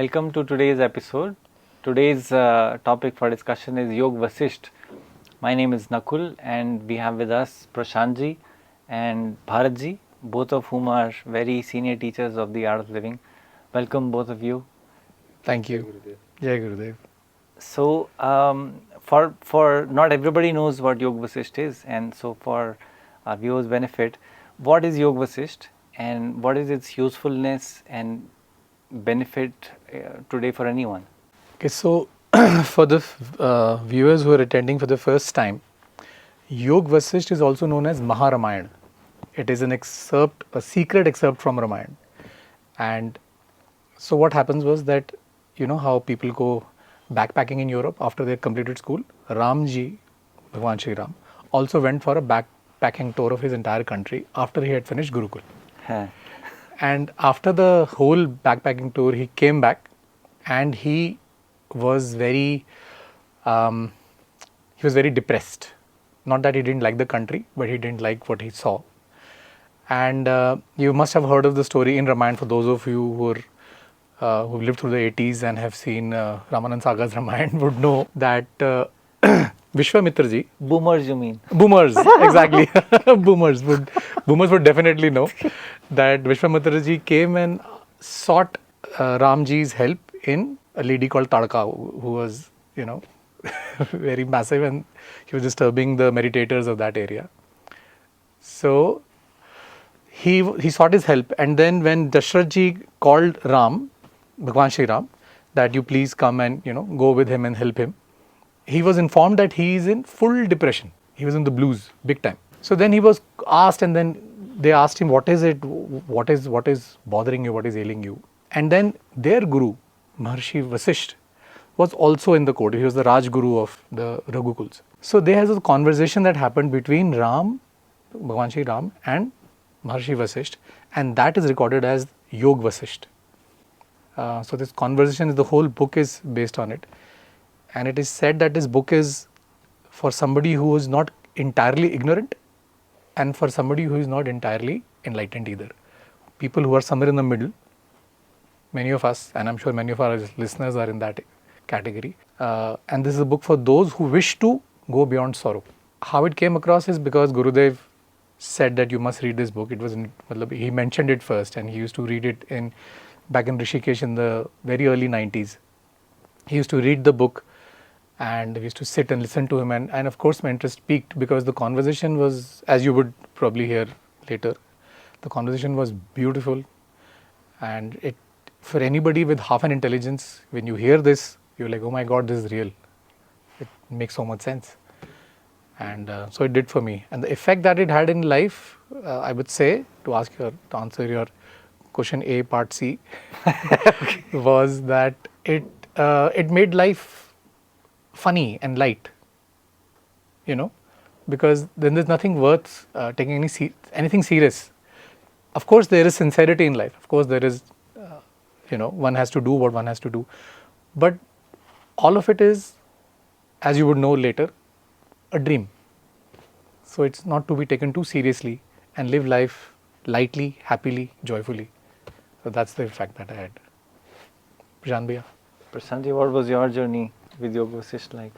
Welcome to today's episode. Today's topic for discussion is Yog Vasishta. My name is Nakul and we have with us Prashanth ji and Bharat ji, both of whom are very senior teachers of the art of living. Welcome both of you. Thank you. Jai Gurudev. So, for not everybody knows what Yog Vasishta is, and so for our viewers' benefit, what is Yog Vasishta and what is its usefulness and benefit today for anyone? Okay, so for the viewers who are attending for the first time, Yog Vasishta is also known as Maha Ramayana. It is an excerpt, a secret excerpt from Ramayan. And so what happens was that, you know how people go backpacking in Europe after they completed school? Ramji, Bhagwan Shri Ram, also went for a backpacking tour of his entire country after he had finished Gurukul. And after the whole backpacking tour, he came back and he was very depressed. Not that he didn't like the country, but he didn't like what he saw. And you must have heard of the story in Ramayan, for those of you who lived through the 80s and have seen Ramanand Sagar's Ramayan would know that Vishwamitra ji. Boomers, you mean? Boomers, exactly. Boomers would definitely know that Vishwamitra ji came and sought Ramji's help in a lady called Tadka, who was, very massive, and he was disturbing the meditators of that area. So he sought his help, and then when Dashrath ji called Ram, Bhagwan Shri Ram, that you please come and go with him and help him, he was informed that he is in full depression. He was in the blues, big time. So then he was asked, and then they asked him, what is it? What is bothering you? What is ailing you? And then their guru, Maharshi Vasishta, was also in the court. He was the Raj Guru of the Raghukuls. So there has a conversation that happened between Ram, Bhagwan Shri Ram, and Maharshi Vasishta, and that is recorded as Yog Vasishta. So this conversation, the whole book is based on it. And it is said that this book is for somebody who is not entirely ignorant and for somebody who is not entirely enlightened either. People who are somewhere in the middle, many of us, and I'm sure many of our listeners are in that category. And this is a book for those who wish to go beyond sorrow. How it came across is because Gurudev said that you must read this book. It was he mentioned it first, and he used to read it back in Rishikesh in the very early 90s. He used to read the book, and we used to sit and listen to him, and of course my interest peaked because the conversation was, as you would probably hear later, the conversation was beautiful, and it, for anybody with half an intelligence, when you hear this, you're like, oh my God, this is real. It makes so much sense. And so it did for me. And the effect that it had in life, I would say, to answer your question A, part C, was that it made life funny and light, because then there's nothing worth taking anything serious. Of course, there is sincerity in life. Of course, there is, one has to do what one has to do. But all of it is, as you would know later, a dream. So it's not to be taken too seriously and live life lightly, happily, joyfully. So that's the effect that I had. Prashanth bhaiya. Prashanth ji, what was your journey with Yog Vasishta like?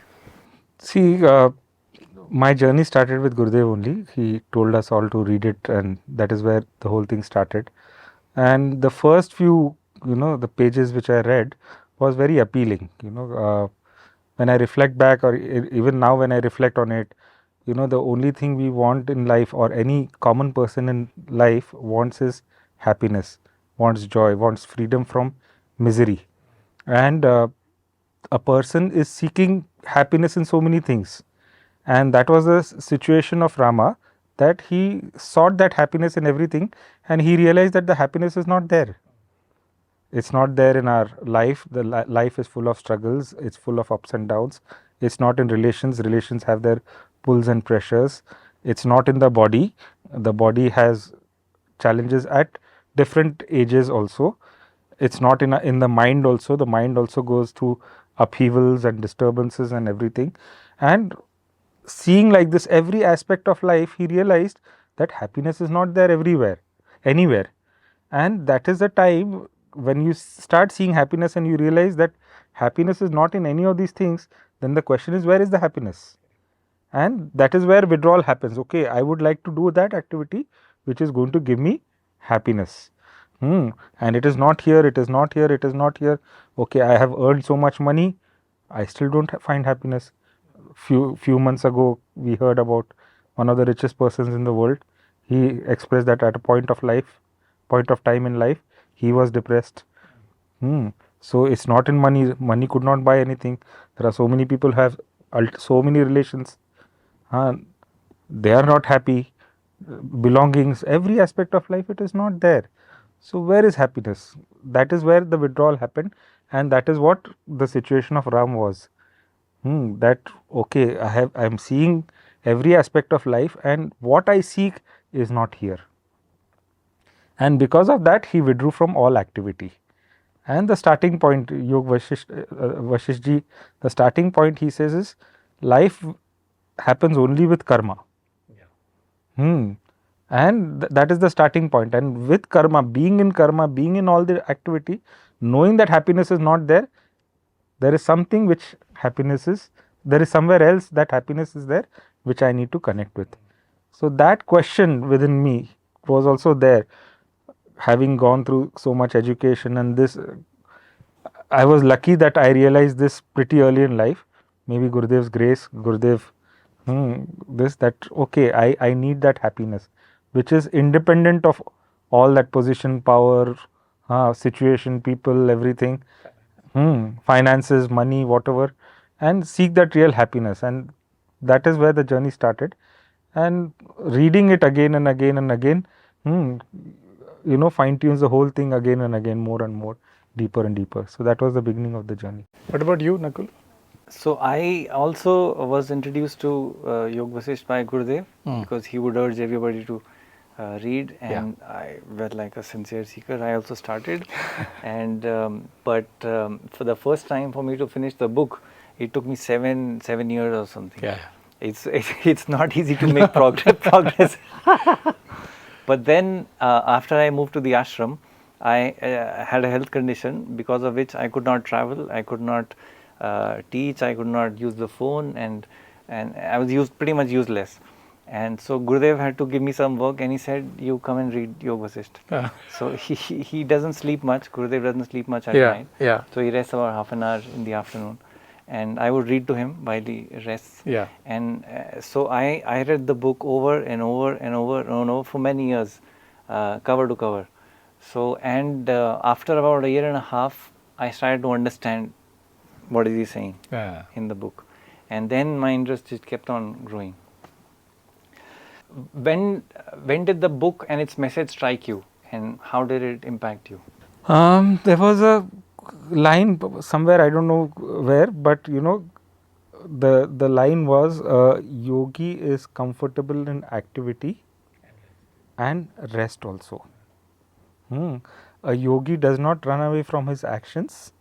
See, my journey started with Gurudev only. He told us all to read it, and that is where the whole thing started. And the first few, the pages which I read was very appealing. When I reflect back, or even now when I reflect on it, the only thing we want in life, or any common person in life wants, is happiness, wants joy, wants freedom from misery. And a person is seeking happiness in so many things. And that was the situation of Rama, that he sought that happiness in everything, and he realized that the happiness is not there. It's not there in our life. The life is full of struggles. It's full of ups and downs. It's not in relations. Relations have their pulls and pressures. It's not in the body. The body has challenges at different ages also. It's not in the mind also. The mind also goes through upheavals and disturbances and everything. And seeing like this every aspect of life, he realized that happiness is not there anywhere. And that is the time when you start seeing happiness and you realize that happiness is not in any of these things, then the question is, where is the happiness? And that is where withdrawal happens. Okay, I would like to do that activity which is going to give me happiness. And it is not here, it is not here, it is not here. Okay, I have earned so much money, I still don't find happiness. Few months ago, we heard about one of the richest persons in the world. He expressed that at a point of time in life, he was depressed. So it's not in money. Money could not buy anything. There are so many people who have so many relations. They are not happy. Belongings, every aspect of life, it is not there. So where is happiness? That is where the withdrawal happened, and that is what the situation of Ram was. That okay, I am seeing every aspect of life, and what I seek is not here. And because of that, he withdrew from all activity. And the starting point, Yog Vasishta, the starting point, he says, is life happens only with karma. And that is the starting point. And with karma, being in all the activity, knowing that happiness is not there, there is something which happiness is, there is somewhere else that happiness is there, which I need to connect with. So that question within me was also there. Having gone through so much education and this, I was lucky that I realized this pretty early in life. Maybe Gurudev's grace, Gurudev, okay, I need that happiness, which is independent of all that position, power, situation, people, everything, finances, money, whatever, and seek that real happiness. And that is where the journey started. And reading it again and again and again, fine tunes the whole thing again and again, more and more, deeper and deeper. So that was the beginning of the journey. What about you, Nakul? So I also was introduced to Yog Vasishta by Gurudev because he would urge everybody to read, and I felt like a sincere seeker. I also started, and but for the first time for me to finish the book, it took me seven years or something. Yeah. It's not easy to make progress. But then after I moved to the ashram, I had a health condition because of which I could not travel, I could not teach, I could not use the phone, and I was pretty much useless. And so Gurudev had to give me some work, and he said, "You come and read Yog Vasishta." So he doesn't sleep much. Gurudev doesn't sleep much at night. Yeah. So he rests about half an hour in the afternoon, and I would read to him while he rests. Yeah. And so I read the book over and over and over and over for many years, cover to cover. So after about a year and a half, I started to understand what is he saying in the book, and then my interest just kept on growing. When did the book and its message strike you, and how did it impact you? There was a line somewhere, I don't know where, but the line was, yogi is comfortable in activity and rest also. A yogi does not run away from his actions,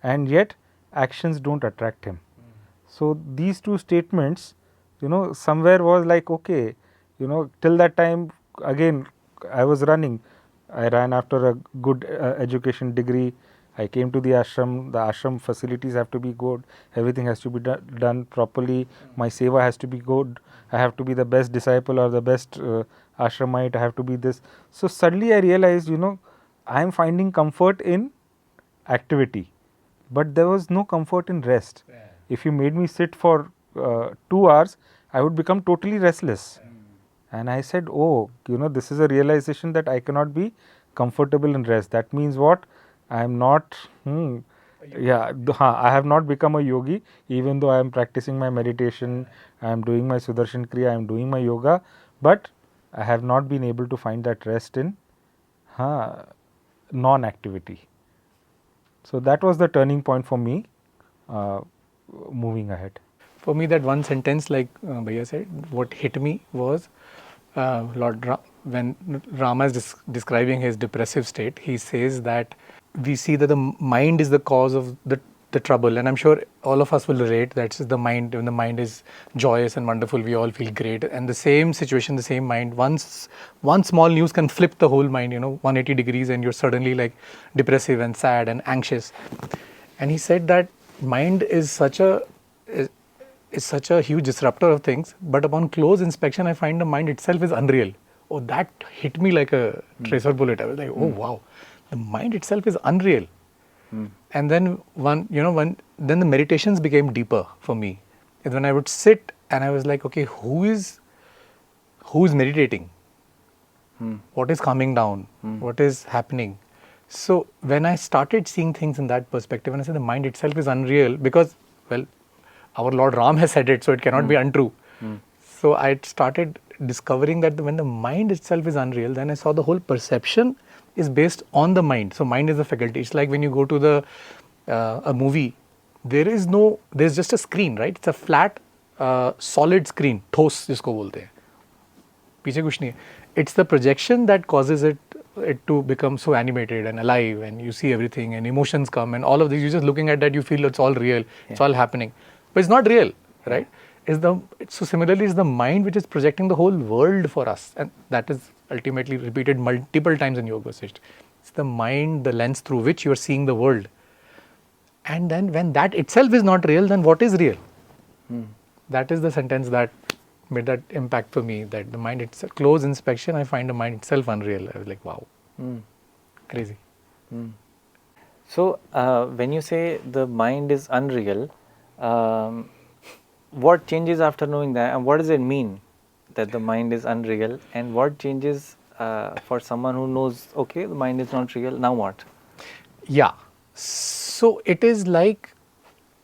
and yet actions don't attract him. So these two statements, somewhere was like, okay, till that time, again, I was running. I ran after a good education degree. I came to the ashram. The ashram facilities have to be good. Everything has to be done properly. My seva has to be good. I have to be the best disciple or the best ashramite. I have to be this. So suddenly I realized, I am finding comfort in activity, but there was no comfort in rest. If you made me sit for 2 hours, I would become totally restless. And I said, oh, this is a realization that I cannot be comfortable in rest. That means what? I am not, I have not become a yogi, even though I am practicing my meditation, I am doing my Sudarshan Kriya, I am doing my yoga, but I have not been able to find that rest in non-activity. So that was the turning point for me, moving ahead. For me, that one sentence, like Bhaiya said, what hit me was when Rama is describing his depressive state, he says that we see that the mind is the cause of the the trouble, and I'm sure all of us will relate. That's the mind. When the mind is joyous and wonderful, we all feel great. And the same situation, the same mind, once one small news can flip the whole mind, 180 degrees, and you're suddenly like depressive and sad and anxious. And he said that mind is such a huge disruptor of things, but upon close inspection, I find the mind itself is unreal. Oh, that hit me like a tracer bullet. I was like, oh wow, the mind itself is unreal. And then then the meditations became deeper for me. And when I would sit and I was like, okay, who is meditating? What is coming down? What is happening? So when I started seeing things in that perspective, and I said the mind itself is unreal because, well, our Lord Ram has said it, so it cannot be untrue. So I started discovering that when the mind itself is unreal, then I saw the whole perception is based on the mind. So mind is a faculty. It's like when you go to a movie, there's just a screen, right? It's a flat, solid screen. ठोस जिसको बोलते हैं. पीछे कुछ नहीं है. It's the projection that causes it to become so animated and alive, and you see everything and emotions come and all of this. You're just looking at that, you feel it's all real, it's all happening. But it's not real, right? So similarly, it's the mind which is projecting the whole world for us, and that is ultimately repeated multiple times in Yog Vasishta. It's the mind, the lens through which you are seeing the world. And then when that itself is not real, then what is real? That is the sentence that made that impact for me, that the mind itself, close inspection, I find the mind itself unreal. I was like, wow, crazy. So, when you say the mind is unreal, what changes after knowing that, and what does it mean that the mind is unreal, and what changes for someone who knows, okay, the mind is not real, now what? Yeah. So it is like,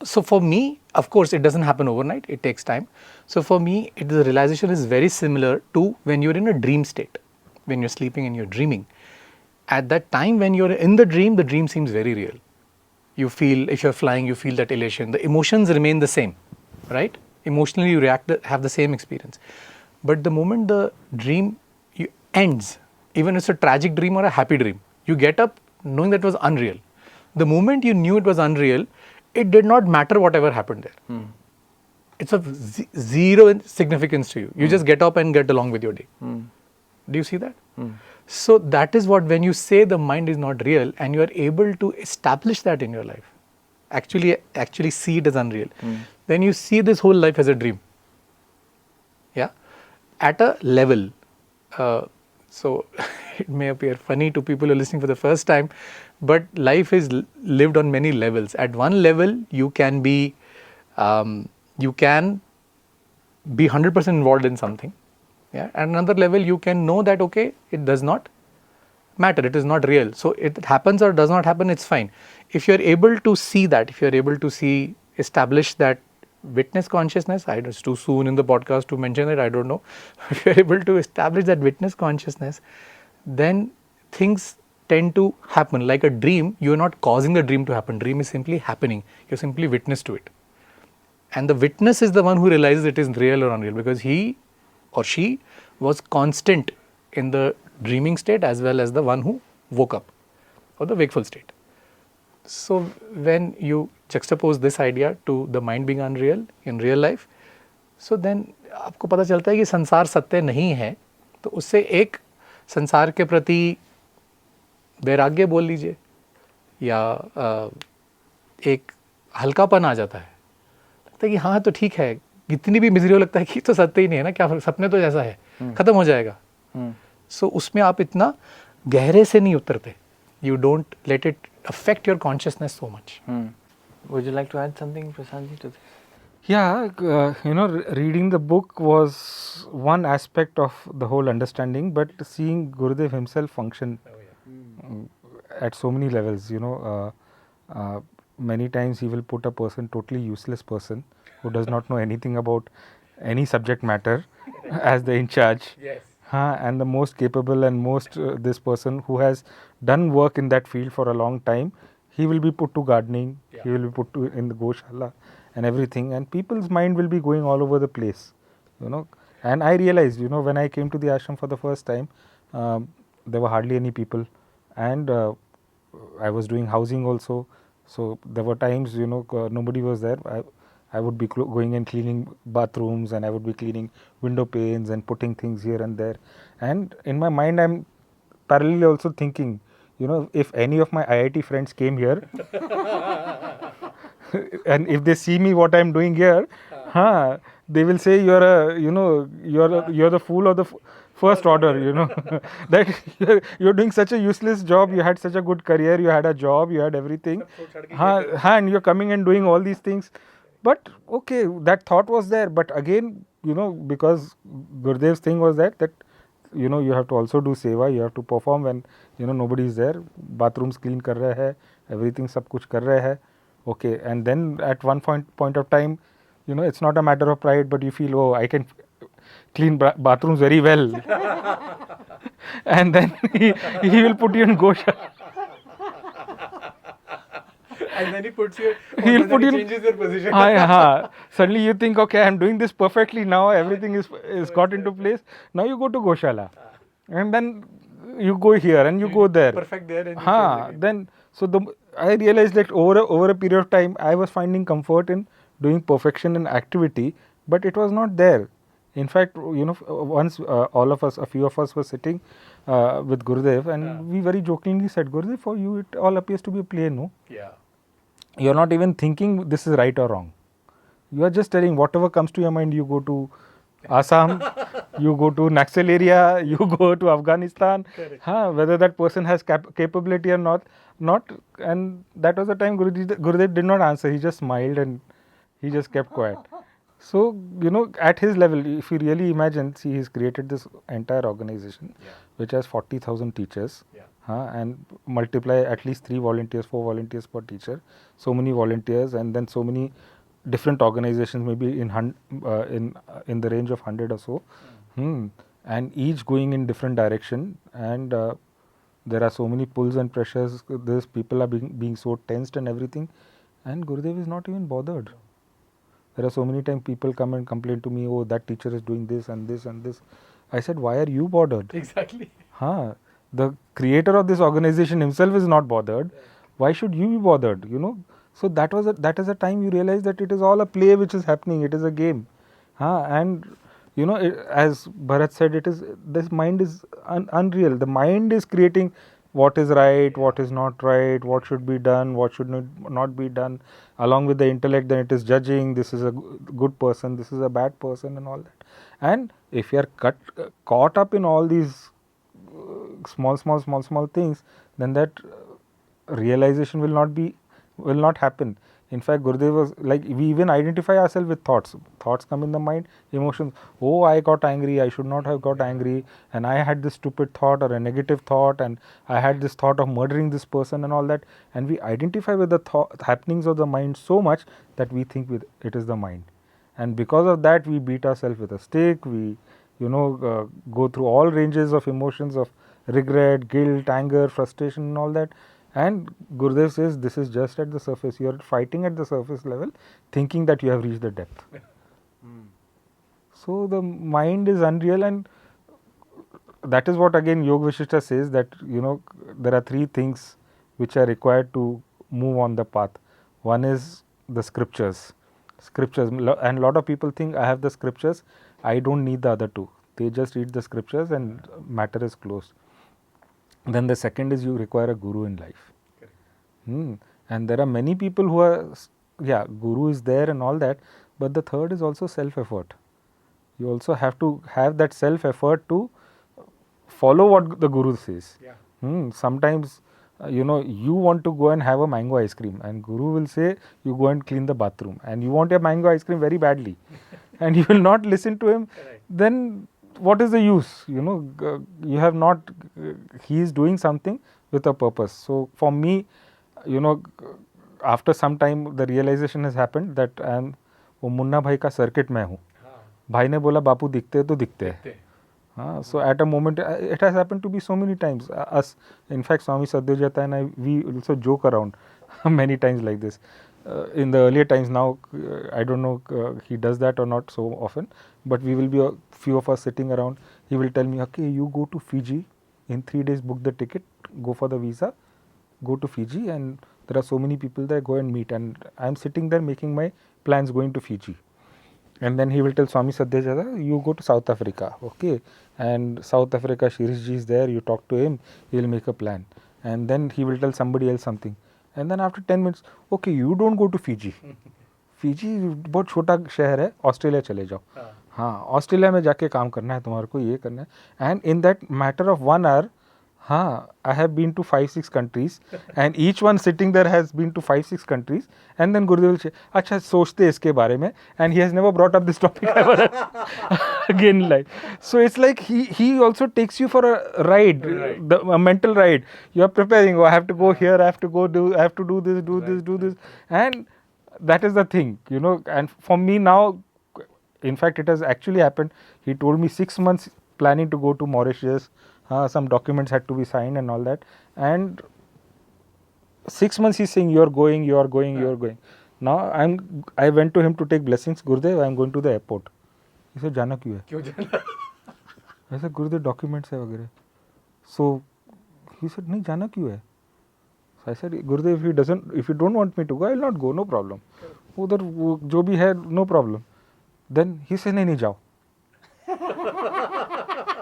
so for me, of course, it doesn't happen overnight, it takes time. So for me, the realization is very similar to when you're in a dream state, when you're sleeping and you're dreaming. At that time when you're in the dream seems very real. You feel, if you're flying, you feel that elation. The emotions remain the same, right? Emotionally, you have the same experience. But the moment the dream ends, even if it's a tragic dream or a happy dream, you get up knowing that it was unreal. The moment you knew it was unreal, it did not matter whatever happened there. It's of zero significance to you. You just get up and get along with your day. Do you see that? So that is what, when you say the mind is not real and you are able to establish that in your life, actually see it as unreal, then you see this whole life as a dream. Yeah, at a level. So it may appear funny to people who are listening for the first time, but life is lived on many levels. At one level, you can be 100% involved in something. Yeah. At another level, you can know that, okay, it does not matter, it is not real. So it happens or does not happen, it's fine. If you're able to see that, if you're able to establish that witness consciousness, it's too soon in the podcast to mention it, I don't know. If you're able to establish that witness consciousness, then things tend to happen. Like a dream, you're not causing the dream to happen. Dream is simply happening. You're simply witness to it. And the witness is the one who realizes it is real or unreal, because he or she was constant in the dreaming state as well as the one who woke up, or the wakeful state. So when you juxtapose this idea to the mind being unreal in real life, so then आपको पता चलता है कि संसार सत्य नहीं है, तो उससे एक संसार के प्रति वैराग्य बोल लीजिए, या एक हल्कापन आ जाता है. लगता है कि हाँ तो ठीक है, कितनी भी मिजरी हो, लगता है कि तो सत्य ही नहीं है ना, क्या सपने तो जैसा है, खत्म हो जाएगा. सो उसमें आप इतना गहरे से नहीं उतरते. You don't let it affect your consciousness so much. Would you like to add something, Prashanth, to this? Yeah, reading the book was one aspect of the whole understanding, but seeing Gurudev himself function at so many levels, many times he will put a person, totally useless person, who does not know anything about any subject matter as the in charge. Yes. And the most capable and most this person who has done work in that field for a long time, he will be put to gardening, he will be put to in the Goshala and everything, and people's mind will be going all over the place, And I realized, when I came to the ashram for the first time, there were hardly any people, and I was doing housing also. So there were times, nobody was there. I would be going and cleaning bathrooms, and I would be cleaning window panes and putting things here and there. And in my mind, I'm parallelly also thinking, if any of my IIT friends came here, and if they see me what I'm doing here, they will say you're the fool of the first order, that you're doing such a useless job. You had such a good career, you had a job, you had everything, and you're coming and doing all these things. But okay, that thought was there. But again, because Gurudev's thing was that you have to also do seva, you have to perform when nobody is there. Bathrooms clean kar rahe hai, everything sab kuch kar rahe hai. Okay, and then at one point of time, it's not a matter of pride, but you feel, oh, I can clean bathrooms very well. And then he will put you in Gosha. And then he puts you. He'll put you. Changes your position. Suddenly you think, okay, I'm doing this perfectly now. Everything is got into place. Now you go to Goshala, and then you go here and you go there. Perfect there, and you change again. Then I realized that over a period of time, I was finding comfort in doing perfection in activity, but it was not there. In fact, once a few of us were sitting with Gurudev, and we very jokingly said, Gurudev, for you it all appears to be a play, no? Yeah. You're not even thinking this is right or wrong. You are just telling whatever comes to your mind. You go to Assam, you go to Naxal area, you go to Afghanistan. Whether that person has capability or not. And that was the time Gurudev did not answer. He just smiled and he just kept quiet. So, at his level, if you really imagine, see, he's created this entire organization, which has 40,000 teachers, and multiply at least 3 volunteers, 4 volunteers per teacher, so many volunteers, and then so many different organizations, maybe in the range of 100 or so, and each going in different direction, and there are so many pulls and pressures. These people are being so tensed and everything, and Gurudev is not even bothered. There are so many times people come and complain to me, oh, that teacher is doing this and this and this. I said, why are you bothered? Exactly. The creator of this organization himself is not bothered. Why should you be bothered? So that is a time you realize that it is all a play which is happening. It is a game, and as Bharat said, this mind is unreal. The mind is creating what is right, what is not right, what should be done, what should not be done. Along with the intellect, then it is judging, this is a good person, this is a bad person, and all that. And if you are caught up in all these small things, then that realization will not happen. In fact, Gurudev was like, we even identify ourselves with thoughts. Thoughts come in the mind, emotions. Oh, I got angry, I should not have got angry, and I had this stupid thought or a negative thought, and I had this thought of murdering this person and all that. And we identify with the happenings of the mind so much that we think it is the mind. And because of that, we beat ourselves with a stick. We, go through all ranges of emotions of regret, guilt, anger, frustration, and all that. And Gurudev says this is just at the surface. You are fighting at the surface level, thinking that you have reached the depth. So the mind is unreal, and that is what again Yog Vasishta says, that there are 3 things which are required to move on the path. One is the scriptures, and a lot of people think I have the scriptures, I don't need the other 2. They just read the scriptures and matter is closed. Then the second is you require a guru in life. And there are many people who are, guru is there and all that, but the third is also self-effort. You also have to have that self-effort to follow what the guru says. Sometimes, you want to go and have a mango ice cream, and guru will say, you go and clean the bathroom, and you want a mango ice cream very badly, and you will not listen to him, then what is the use? You have not, he is doing something with a purpose. So for me, after some time, the realization has happened that I am वो मुन्ना भाई का circuit में हूँ. भाई ने बोला बापू दिखते तो दिखते हैं. So at a moment, it has happened to be so many times. Us, in fact, Swami Sadhyajata and I, we also joke around many times like this. In the earlier times, now I don't know he does that or not so often, but we will be a few of us sitting around. He will tell me, okay, you go to Fiji in 3 days, book the ticket, go for the visa, go to Fiji, and there are so many people there, go and meet. And I'm sitting there making my plans going to Fiji. And then he will tell Swami Satyajada, you go to South Africa, okay? And South Africa, Shirishji is there, you talk to him, he will make a plan. And then he will tell somebody else something. And then after 10 minutes, okay, you don't go to Fiji. Fiji बहुत छोटा शहर है, Australia चले जाओ. हाँ, Australia में जाके काम करना है तुम्हारे को, ये करना है. And in that matter of 1 hour, हाँ, I have been to 5-6 countries, and each one sitting there has been to 5-6 countries, and then Gurudev will say, अच्छा सोचते इसके बारे में, and he has never brought up this topic ever again in life. So it's like he also takes you for a ride, a mental ride. You are preparing. Oh, I have to go here. I have to go I have to do this, do this, and that is the thing, you know. And for me now, in fact, it has actually happened. He told me 6 months planning to go to Mauritius. Some documents had to be signed and all that. And 6 months he's saying, you're going. Now I went to him to take blessings. Gurudev, I'm going to the airport. He said, जाना क्यों है? क्यों जाना? I said, Gurudev, documents है वगैरह. So he said, नहीं जाना क्यों है? So I said, Gurudev, if you don't want me to go, I will not go, no problem. उधर जो भी है, no problem. Then he said, नहीं जाओ.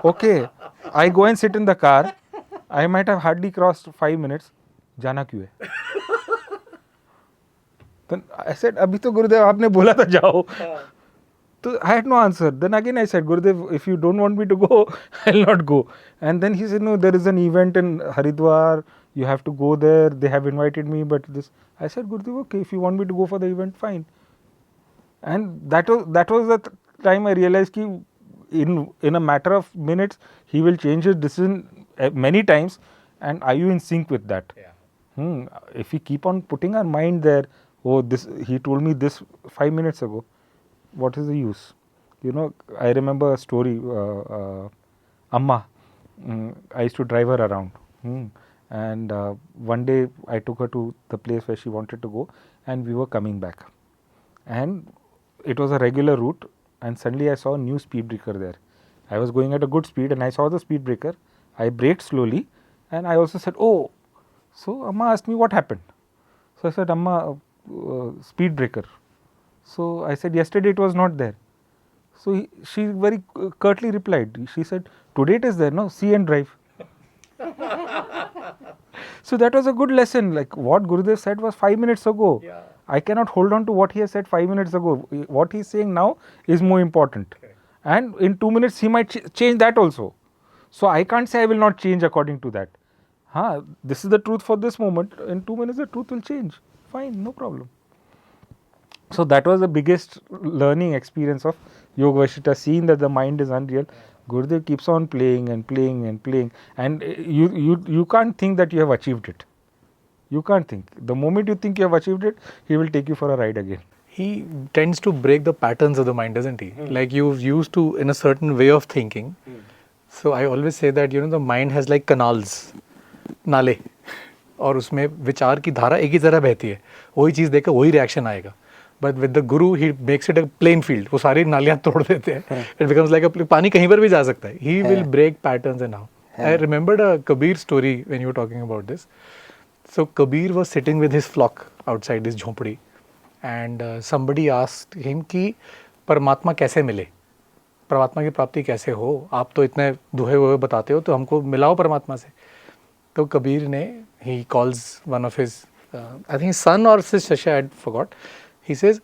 Okay, I go and sit in the car. I might have hardly crossed 5 minutes. जाना क्यों है? Then I said, अभी तो गुरुदेव आपने बोला था जाओ. So I had no answer. Then again I said, Gurudev, if you don't want me to go, I'll not go. And then he said, no, there is an event in Haridwar. You have to go there. They have invited me, but this. I said, Gurudev, okay, if you want me to go for the event, fine. And that was the time I realized that in a matter of minutes, he will change his decision many times. And are you in sync with that? Yeah. If we keep on putting our mind there, oh, this he told me this 5 minutes ago. What is the use? You know, I remember a story. Amma, I used to drive her around. And one day I took her to the place where she wanted to go, and we were coming back. And it was a regular route, and suddenly I saw a new speed breaker there. I was going at a good speed, and I saw the speed breaker. I braked slowly, and I also said, oh. So Amma asked me what happened. So I said, Amma, speed breaker. So I said, yesterday it was not there. So she very curtly replied. She said, today it is there, no? See and drive. So that was a good lesson. Like what Gurudev said was 5 minutes ago. Yeah. I cannot hold on to what he has said 5 minutes ago. What he is saying now is more important. Okay. And in 2 minutes he might change that also. So I can't say I will not change according to that. This is the truth for this moment. In 2 minutes the truth will change. Fine, no problem. So that was the biggest learning experience of Yog Vasishta, seeing that the mind is unreal. Gurudev keeps on playing and playing and playing, and you can't think that you have achieved it. You can't think. The moment you think you have achieved it, he will take you for a ride again. He tends to break the patterns of the mind, doesn't he? Like you've used to in a certain way of thinking. So I always say that, you know, the mind has like canals, नाले, और उसमें विचार की धारा एक ही तरह बहती है. वही चीज़ देखकर वही रिएक्शन आएगा. But with the Guru, he makes it a plain field. वो सारी नालियाँ तोड़ देते हैं. It becomes like a पानी कहीं पर भी जा सकता है. He will break patterns and how. I remembered a Kabir story when you were talking about this. So Kabir was sitting with his flock outside his झोंपड़ी, and somebody asked him कि परमात्मा कैसे मिले, परमात्मा की प्राप्ति कैसे हो, आप तो इतने दुहे हुए बताते हो, तो हमको मिलाओ परमात्मा से. तो कबीर ने, he calls one of his, I think his son or his शिष्य, I forgot. He says,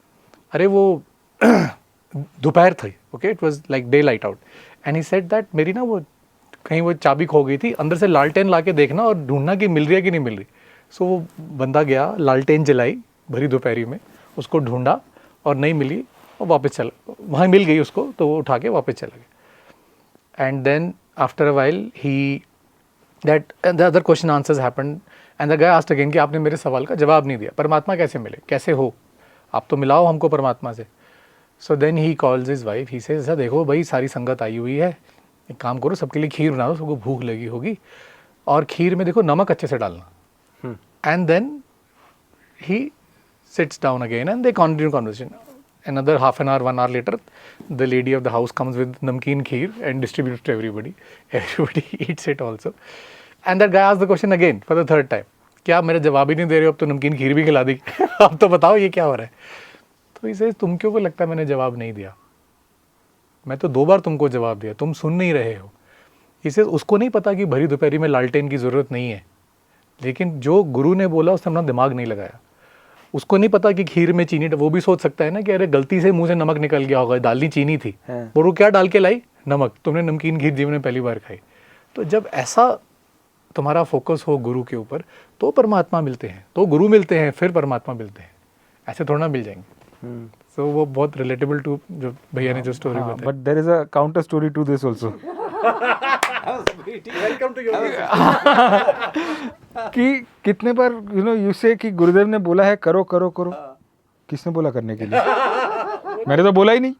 अरे वो दोपहर थी, okay, it was like daylight out, and he said that मेरी ना वो कहीं वो चाबी खो गई थी, अंदर से लालटेन लाके देखना और ढूंढना कि मिल रही है कि नहीं मिल रही. सो वो बंदा गया, लालटेन जलाई भरी दोपहरी में, उसको ढूंढा और नहीं मिली और वापस चला, वहाँ मिल गई उसको, तो वो उठा के वापस चला गया. And then after a while he that the other question answers happened, and the guy asked again कि आपने मेरे सवाल का जवाब नहीं दिया, परमात्मा कैसे मिले, कैसे हो, आप तो मिलाओ हमको परमात्मा से. So then he calls his wife, he says, देखो भाई सारी संगत आई हुई है, एक काम करो सबके लिए खीर बना दो, सबको भूख लगी होगी, और खीर में देखो नमक अच्छे से डालना. And then he sits down again and they continue conversation. Another half an hour, 1 hour later, the lady of the house comes with namkeen kheer and distributes it to everybody. Everybody eats it also. And that guy asks the question again for the third time. क्या मेरा जवाब ही नहीं दे रहे हो, अब तो नमकीन खीर भी खिला दी, अब तो बताओ ये क्या हो रहा है। तो इसे तुम क्यों को लगता है मैंने जवाब नहीं दिया, मैं तो 2 बार तुमको जवाब दिया, तुम सुन नहीं रहे हो। इसे उसको नहीं पता कि भरी दोपहरी में लालटेन की ज़रूरत नहीं है, लेकिन जो गुरु ने बोला उसने अपना दिमाग नहीं लगाया। उसको नहीं पता कि खीर में चीनी, वो भी सोच सकता है ना कि अरे गलती से मुंह से नमक निकल गया होगा, डालनी चीनी थी, और वो क्या डाल के लाई, नमक। तुमने नमकीन खीर जीवन में पहली बार खाई। तो जब ऐसा तुम्हारा फोकस हो गुरु के ऊपर, तो परमात्मा मिलते हैं, तो गुरु मिलते हैं, फिर परमात्मा मिलते हैं, ऐसे थोड़ा ना मिल जाएंगे। सो वो बहुत रिलेटेबल टू जो भैया ने जो स्टोरी बताई। But there is a counter story to this also welcome to your कि कितने बार यू से कि गुरुदेव ने बोला है करो करो करो, किसने बोला करने के लिए? मैंने तो बोला ही नहीं,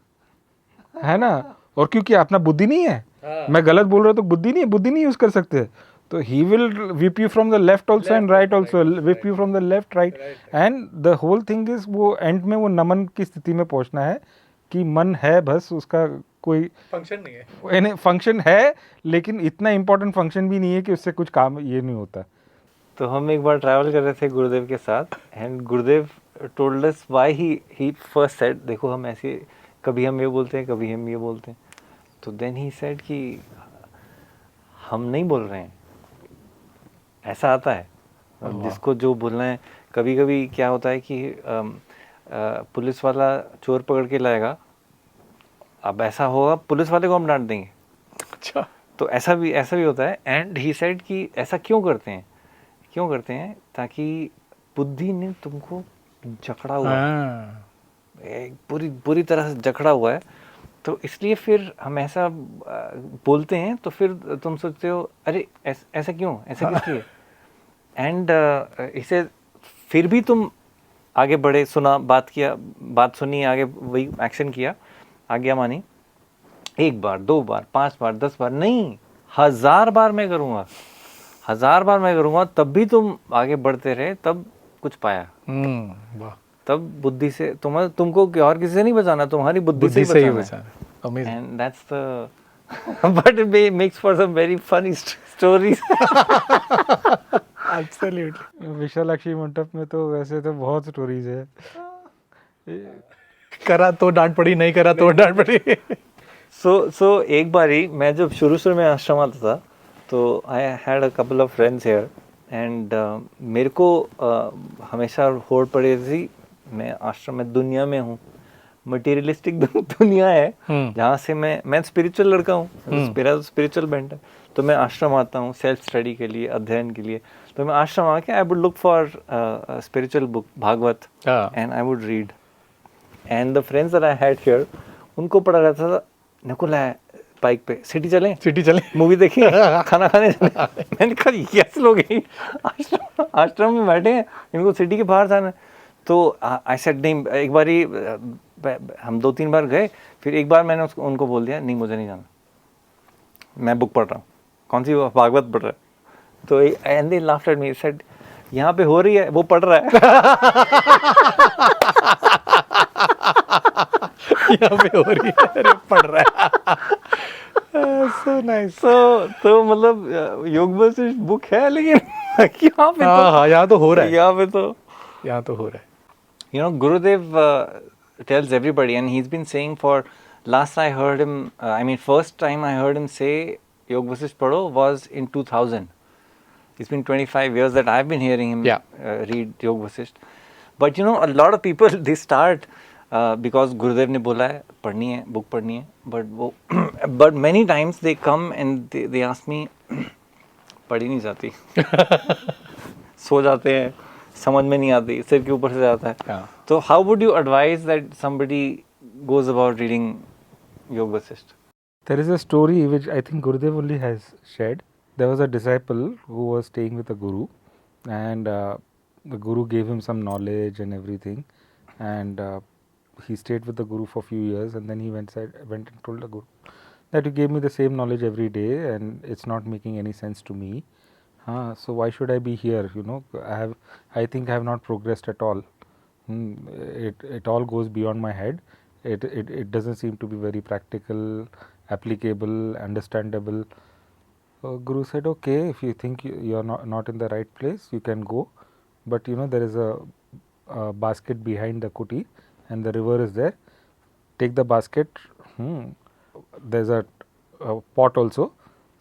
है ना। और क्योंकि अपना बुद्धि नहीं है, मैं गलत बोल रहा हूँ तो बुद्धि नहीं यूज कर सकते। तो he will whip you from the left also and right also, whip you from the left right and the whole thing is वो एंड में वो नमन की स्थिति में पहुंचना है कि मन है बस, उसका कोई फंक्शन नहीं है, फंक्शन है लेकिन इतना इम्पोर्टेंट फंक्शन भी नहीं है कि उससे कुछ काम ये नहीं होता। तो हम एक बार ट्रैवल कर रहे थे गुरुदेव के साथ, and Gurudev told us why he first said, देखो हम ऐसे कभी हम ये बोलते हैं, कभी हम ये बोलते हैं, तो देन ही सेड कि हम नहीं बोल रहे हैं, ऐसा आता है जिसको जो बोलना है। कभी कभी क्या होता है कि पुलिस वाला चोर पकड़ के लाएगा, अब ऐसा होगा पुलिस वाले को हम डांट देंगे। अच्छा, तो ऐसा भी होता है। एंड ही सेड कि ऐसा क्यों करते हैं, ताकि बुद्धि ने तुमको जकड़ा हुआ है, पूरी तरह से जकड़ा हुआ है, तो इसलिए फिर हम ऐसा बोलते हैं, तो फिर तुम सोचते हो अरे ऐसा क्यों, ऐसा किस लिए। एंड इसे फिर भी तुम आगे बढ़े, सुना, बात सुनी, आगे वही एक्शन किया, आज्ञा मानी, 1 बार 2 बार 5 बार 10 बार नहीं, 1000 बार मैं करूँगा, 1000 बार मैं करूँगा, तब भी तुम आगे बढ़ते रहे, तब कुछ पाया। वाह, तब बुद्धि से तुमको और किसी से नहीं बचाना, तुम्हारी बुद्धि से ही बचाना। Amazing. And that's the but it makes for some very funny stories. Absolutely. Vishalakshi मंडप में तो वैसे तो बहुत स्टोरीज है, करा तो डांट पड़ी, नहीं करा तो डांट पड़ी। So एक बारी मैं जब शुरू में आश्रम आता था, तो I had a couple of friends here, and मेरे को हमेशा होड़ पड़ी थी, मैं आश्रम में दुनिया में हूँ, मटेरियलिस्टिक दुनिया है, जहाँ से मैं स्पिरिचुअल लड़का हूँ, मेरा स्पिरिचुअल बेंट है, तो मैं आश्रम आता हूँ सेल्फ स्टडी के लिए, अध्ययन के लिए। तो मैं आश्रम आके I would look for spiritual book, Bhagavat, and I would read. And the friends that I had here, उनको पढ़ा रहता था, नकुल है बाइक पे, सिटी चलें, मूवी देखिए, खाना खाने चलें। मैंने कहा ये ऐसे लोग हैं आश्रम में बैठे हैं, इनको सिटी के बाहर जाना है। तो आई सेड नहीं, एक बारी हम 2-3 बार गए, फिर एक बार मैंने उनको बोल दिया नहीं मुझे नहीं जाना, मैं बुक पढ़ रहा हूँ। कौन सी, भागवत पढ़ रहा है। तो and they laughed at me, said यहाँ पे हो रही है, वो पढ़ रहा है। यहाँ पे हो रही है, अरे पढ़ रहा है। So nice. तो मतलब योग वशिष्ठ बुक है, लेकिन यहाँ पे यहाँ तो हो रहा है, यहाँ तो हो रहा है। You know, Gurudev tells everybody, and he's been saying for last I heard him, first time I heard him say Yog Vasishta Padho was in 2000. It's been 25 years that I've been hearing him read Yog Vasishta. But you know, a lot of people, they start because Gurudev ने बोला है पढ़नी है, book पढ़नी है, but many times they come and they ask me, पढ़ी नहीं जाती, सो जाते हैं, समझ में नहीं आती, सिर के ऊपर से जाता है। तो how would you advise that somebody goes about reading योग Vashishtha? There is a story which I think Gurudev only has shared. There was a disciple who was staying with a guru, and the guru gave him some knowledge and everything, and he stayed with the guru for a few years, and then he went and told the guru that you gave me the same knowledge every day, and it's not making any sense to me. So why should I be here? You know, I think I have not progressed at all. It all goes beyond my head. It doesn't seem to be very practical, applicable, understandable. Guru said, okay, if you think you are not in the right place, you can go, but there is a basket behind the kuti and the river is there. Take the basket. There's a pot also,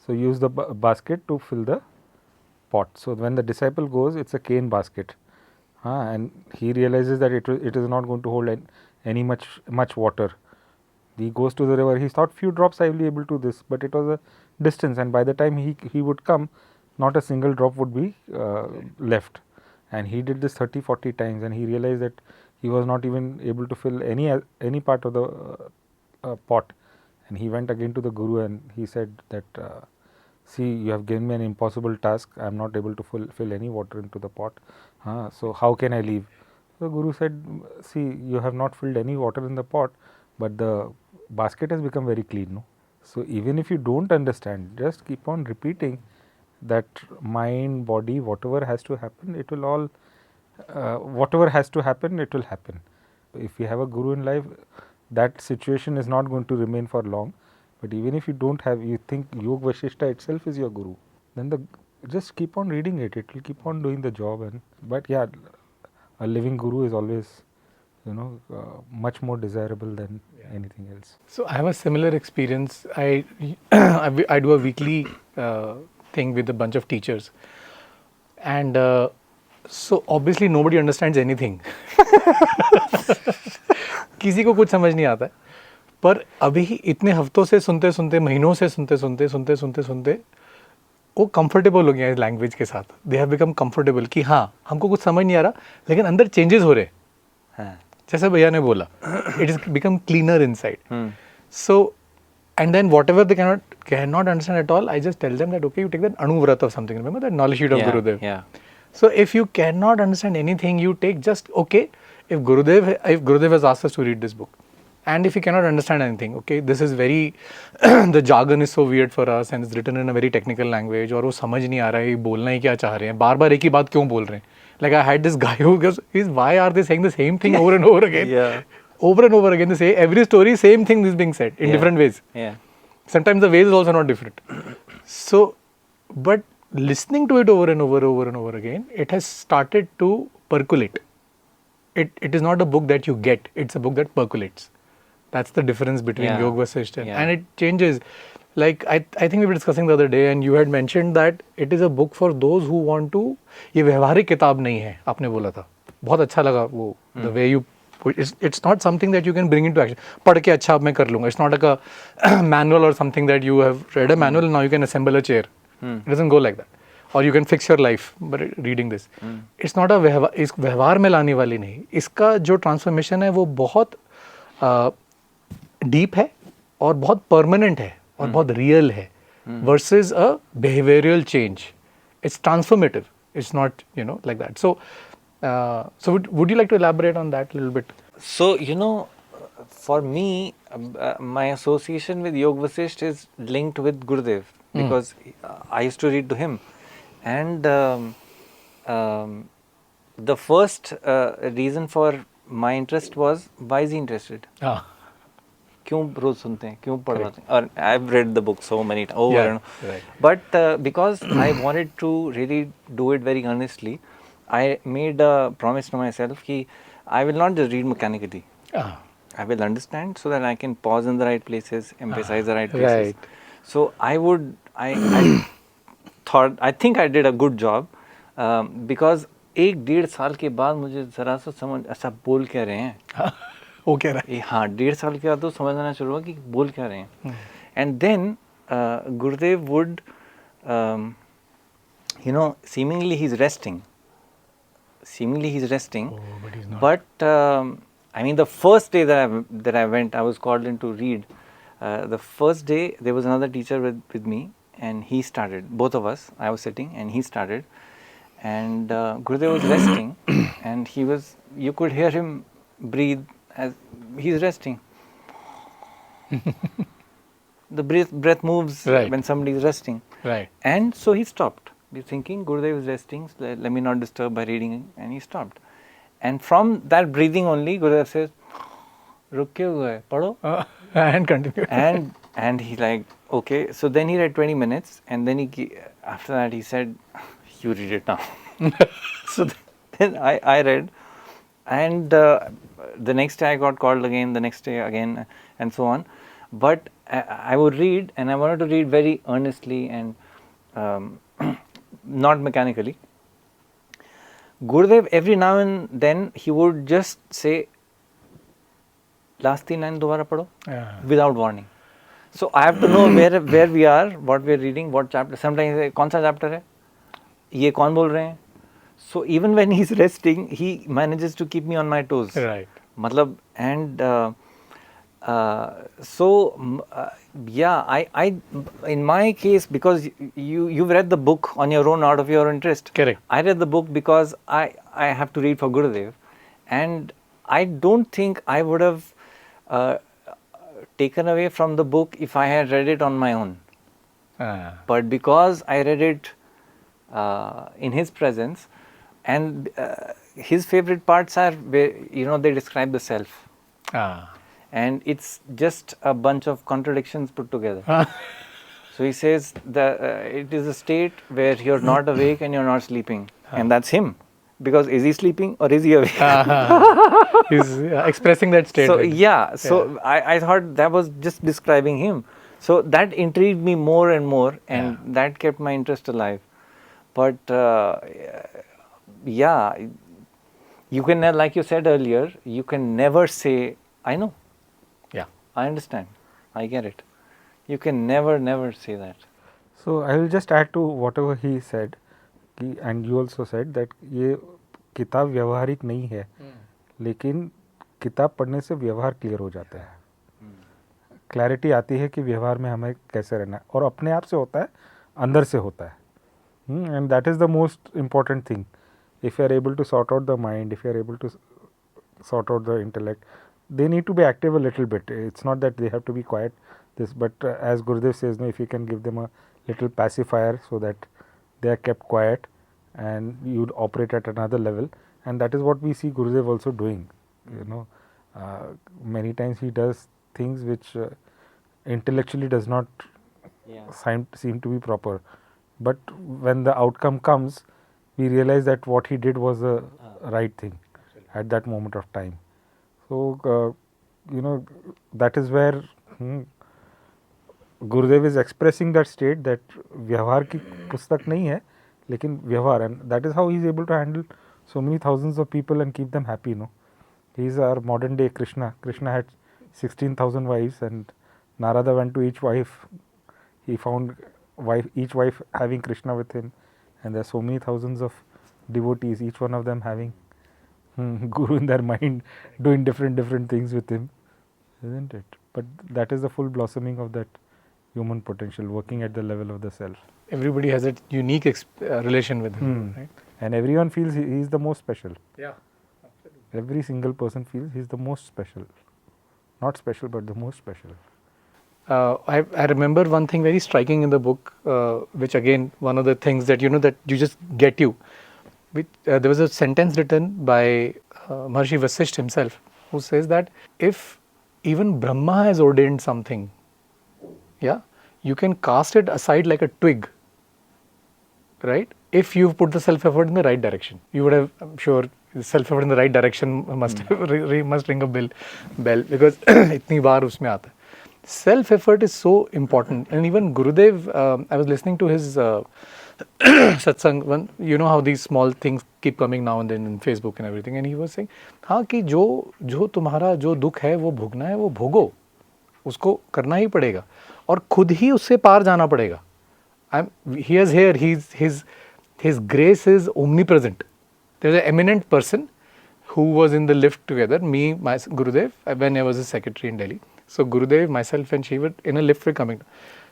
so use the basket to fill the pot. So when the disciple goes, it's a cane basket, and he realizes that it is not going to hold any much water. He goes to the river. He thought few drops I will be able to this, but it was a distance, and by the time he would come, not a single drop would be left. And he did this 30-40 times, and he realized that he was not even able to fill any part of the pot. And he went again to the Guru and he said that, see, you have given me an impossible task. I am not able to fill any water into the pot. So how can I leave? The Guru said, see, you have not filled any water in the pot, but the basket has become very clean. No? So even if you don't understand, just keep on repeating that mind, body, whatever has to happen, it will all, whatever has to happen, it will happen. If you have a Guru in life, that situation is not going to remain for long. But even if you don't have, you think Yog Vasishta itself is your Guru, then just keep on reading it. It will keep on doing the job. But yeah, a living Guru is always, much more desirable than anything else. So I have a similar experience. I do a weekly thing with a bunch of teachers, and so obviously nobody understands anything. किसी को कुछ समझ नहीं आता है, पर अभी इतने हफ्तों से सुनते सुनते, महीनों से सुनते सुनते वो कंफर्टेबल हो गया है इस लैंग्वेज के साथ. दे हैव बिकम कंफर्टेबल कि हाँ हमको कुछ समझ नहीं आ रहा, लेकिन अंदर चेंजेस हो रहे हैं. जैसे भैया ने बोला, it is become cleaner inside. So and then whatever they cannot understand at all, I just tell them that okay, you take that Anu Vrat or something. Remember that knowledge sheet of Gurudev? Yeah. So if you cannot understand anything, you take just okay. If Gurudev has asked us to read this book, and if you cannot understand anything, okay, this is very the jargon is so weird for us and it's written in a very technical language, और वो समझ नहीं आ रहा है बोलना ही क्या चाह रहे हैं, बार-बार एक ही बात क्यों बोल रहे हैं. Like I had this guy who goes, why are they saying the same thing over and over again? Yeah. Over and over again, they say every story, same thing is being said in different ways. Yeah. Sometimes the ways is also not different. So, but listening to it over and over again, it has started to percolate. It is not a book that you get, it's a book that percolates. That's the difference between Yog Vasishta and it changes. Like I think we were discussing the other day and you had mentioned that it is a book for those who want to, ये व्यवहारिक किताब नहीं है, आपने बोला था. बहुत अच्छा लगा वो, the way you it's not something that you can bring into action. पढ़ के अच्छा अब मैं कर लूँगा. It's not like a manual or something that you have read a manual and now you can assemble a chair. It doesn't go like that. Or you can fix your life by reading this. It's not a इस व्यवहार में लाने वाली नहीं. इसका जो transformation है वो बहुत डीप है और बहुत परमानेंट है और बहुत रियल है. Versus a behavioral change. It's transformative. It's not like that. So would you like to elaborate on that a little bit? So, for me, my association with Yog Vasishta is linked with Gurudev because I used to read to him. And the first reason for my interest was, why is he interested? क्यों रोज सुनते हैं, क्यों पढ़ते हैं? और I've read the book so many times over and over. Right. But because I wanted to really do it very earnestly, I made a promise to myself that I will not just read mechanically. I will understand so that I can pause in the right places, emphasize the right places. Right. So I thought, I think I did a good job because 1-1.5 साल के बाद मुझे जरा सा समझ ऐसा बोल क्या रहे हैं. वो कह रहा है. हाँ, 1.5 साल के बाद तो समझना शुरू हुआ कि बोल क्या रहे हैं. And then Gurudev would, seemingly he's resting. Oh, but he's not. But I mean, the first day that I went, I was called in to read. The first day there was another teacher with me, and he started. Both of us. I was sitting, and he started. And Gurudev was resting, and you could hear him breathe as he's resting. The breath moves when somebody is resting. Right. And so he stopped. We're thinking Gurudev is resting, so let me not disturb by reading, and he stopped. And from that breathing only, Gurudev says, "रुके हुए, पढ़ो." And continue. And he like, okay. So then he read 20 minutes, and then after that he said, you read it now. So then I read, and the next day I got called again, the next day again, and so on. But I would read, and I wanted to read very earnestly and not mechanically. Gurudev, every now and then, he would just say, last 3 lines dobara padho, without warning. So I have to know where we are, what we are reading, what chapter. Sometimes he say, kaun sa chapter hai? Ye kaun bol rahe hain? So even when he's resting, he manages to keep me on my toes. Right. Matlab, and yeah, I in my case, because you've read the book on your own out of your interest. Correct. I read the book because I have to read for Gurudev, and I don't think I would have taken away from the book if I had read it on my own. But because I read it in his presence, and his favorite parts are where, they describe the self. And it's just a bunch of contradictions put together. So he says that it is a state where you're not awake and you're not sleeping. And that's him. Because is he sleeping or is he awake? He's expressing that state. So right? yeah, so I thought that was just describing him. So that intrigued me more and more, and that kept my interest alive. But yeah, you can, like you said earlier, you can never say, I know. Yeah. I understand. I get it. You can never say that. So I will just add to whatever he said, and you also said that ये किताब व्यवहारिक नहीं है, लेकिन किताब पढ़ने से व्यवहार क्लियर हो जाता है, क्लैरिटी आती है कि व्यवहार में हमें कैसे रहना है, और अपने आप से होता है, अंदर से होता है, and that is the most important thing. If you are able to sort out the mind, if you are able to sort out the intellect, they need to be active a little bit. It's not that they have to be quiet. But as Gurudev says, if you can give them a little pacifier so that they are kept quiet, and you would operate at another level, and that is what we see Gurudev also doing. Many times he does things which intellectually does not seem to be proper, but when the outcome comes, we realize that what he did was the right thing at that moment of time. So that is where Gurudev is expressing that state, that व्यवहार की पुस्तक नहीं है, लेकिन व्यवहार, and that is how he is able to handle so many thousands of people and keep them happy. He is our modern day Krishna. Krishna had 16,000 wives, and Narada went to each wife. He found each wife having Krishna with him, and there are so many thousands of devotees, each one of them having Guru in their mind, doing different things with him, isn't it? But that is the full blossoming of that human potential, working at the level of the self. Everybody has a unique relation with him, right? And everyone feels he is the most special. Yeah, absolutely. Every single person feels he is the most special. Not special, but the most special. I remember one thing very striking in the book, which again, one of the things that that you just get you. There was a sentence written by Maharshi Vasishta himself, who says that if even Brahma has ordained something, you can cast it aside like a twig, right? If you've put the self-effort in the right direction. You would have, I'm sure, self-effort in the right direction must ring a bell, because itni baar usme aata hai. Self-effort is so important. And even Gurudev, I was listening to his satsang, you know how these small things keep coming now and then in Facebook and everything, and he was saying, हाँ कि जो तुम्हारा जो दुख है वो भोगना है, वो भोगो, उसको करना ही पड़ेगा, और खुद ही उससे पार जाना पड़ेगा. He is here, his grace is omnipresent. There is an eminent person who was in the lift together, me, my Gurudev, when I was his secretary in Delhi. So Gurudev, myself and she were in a lift, we're coming.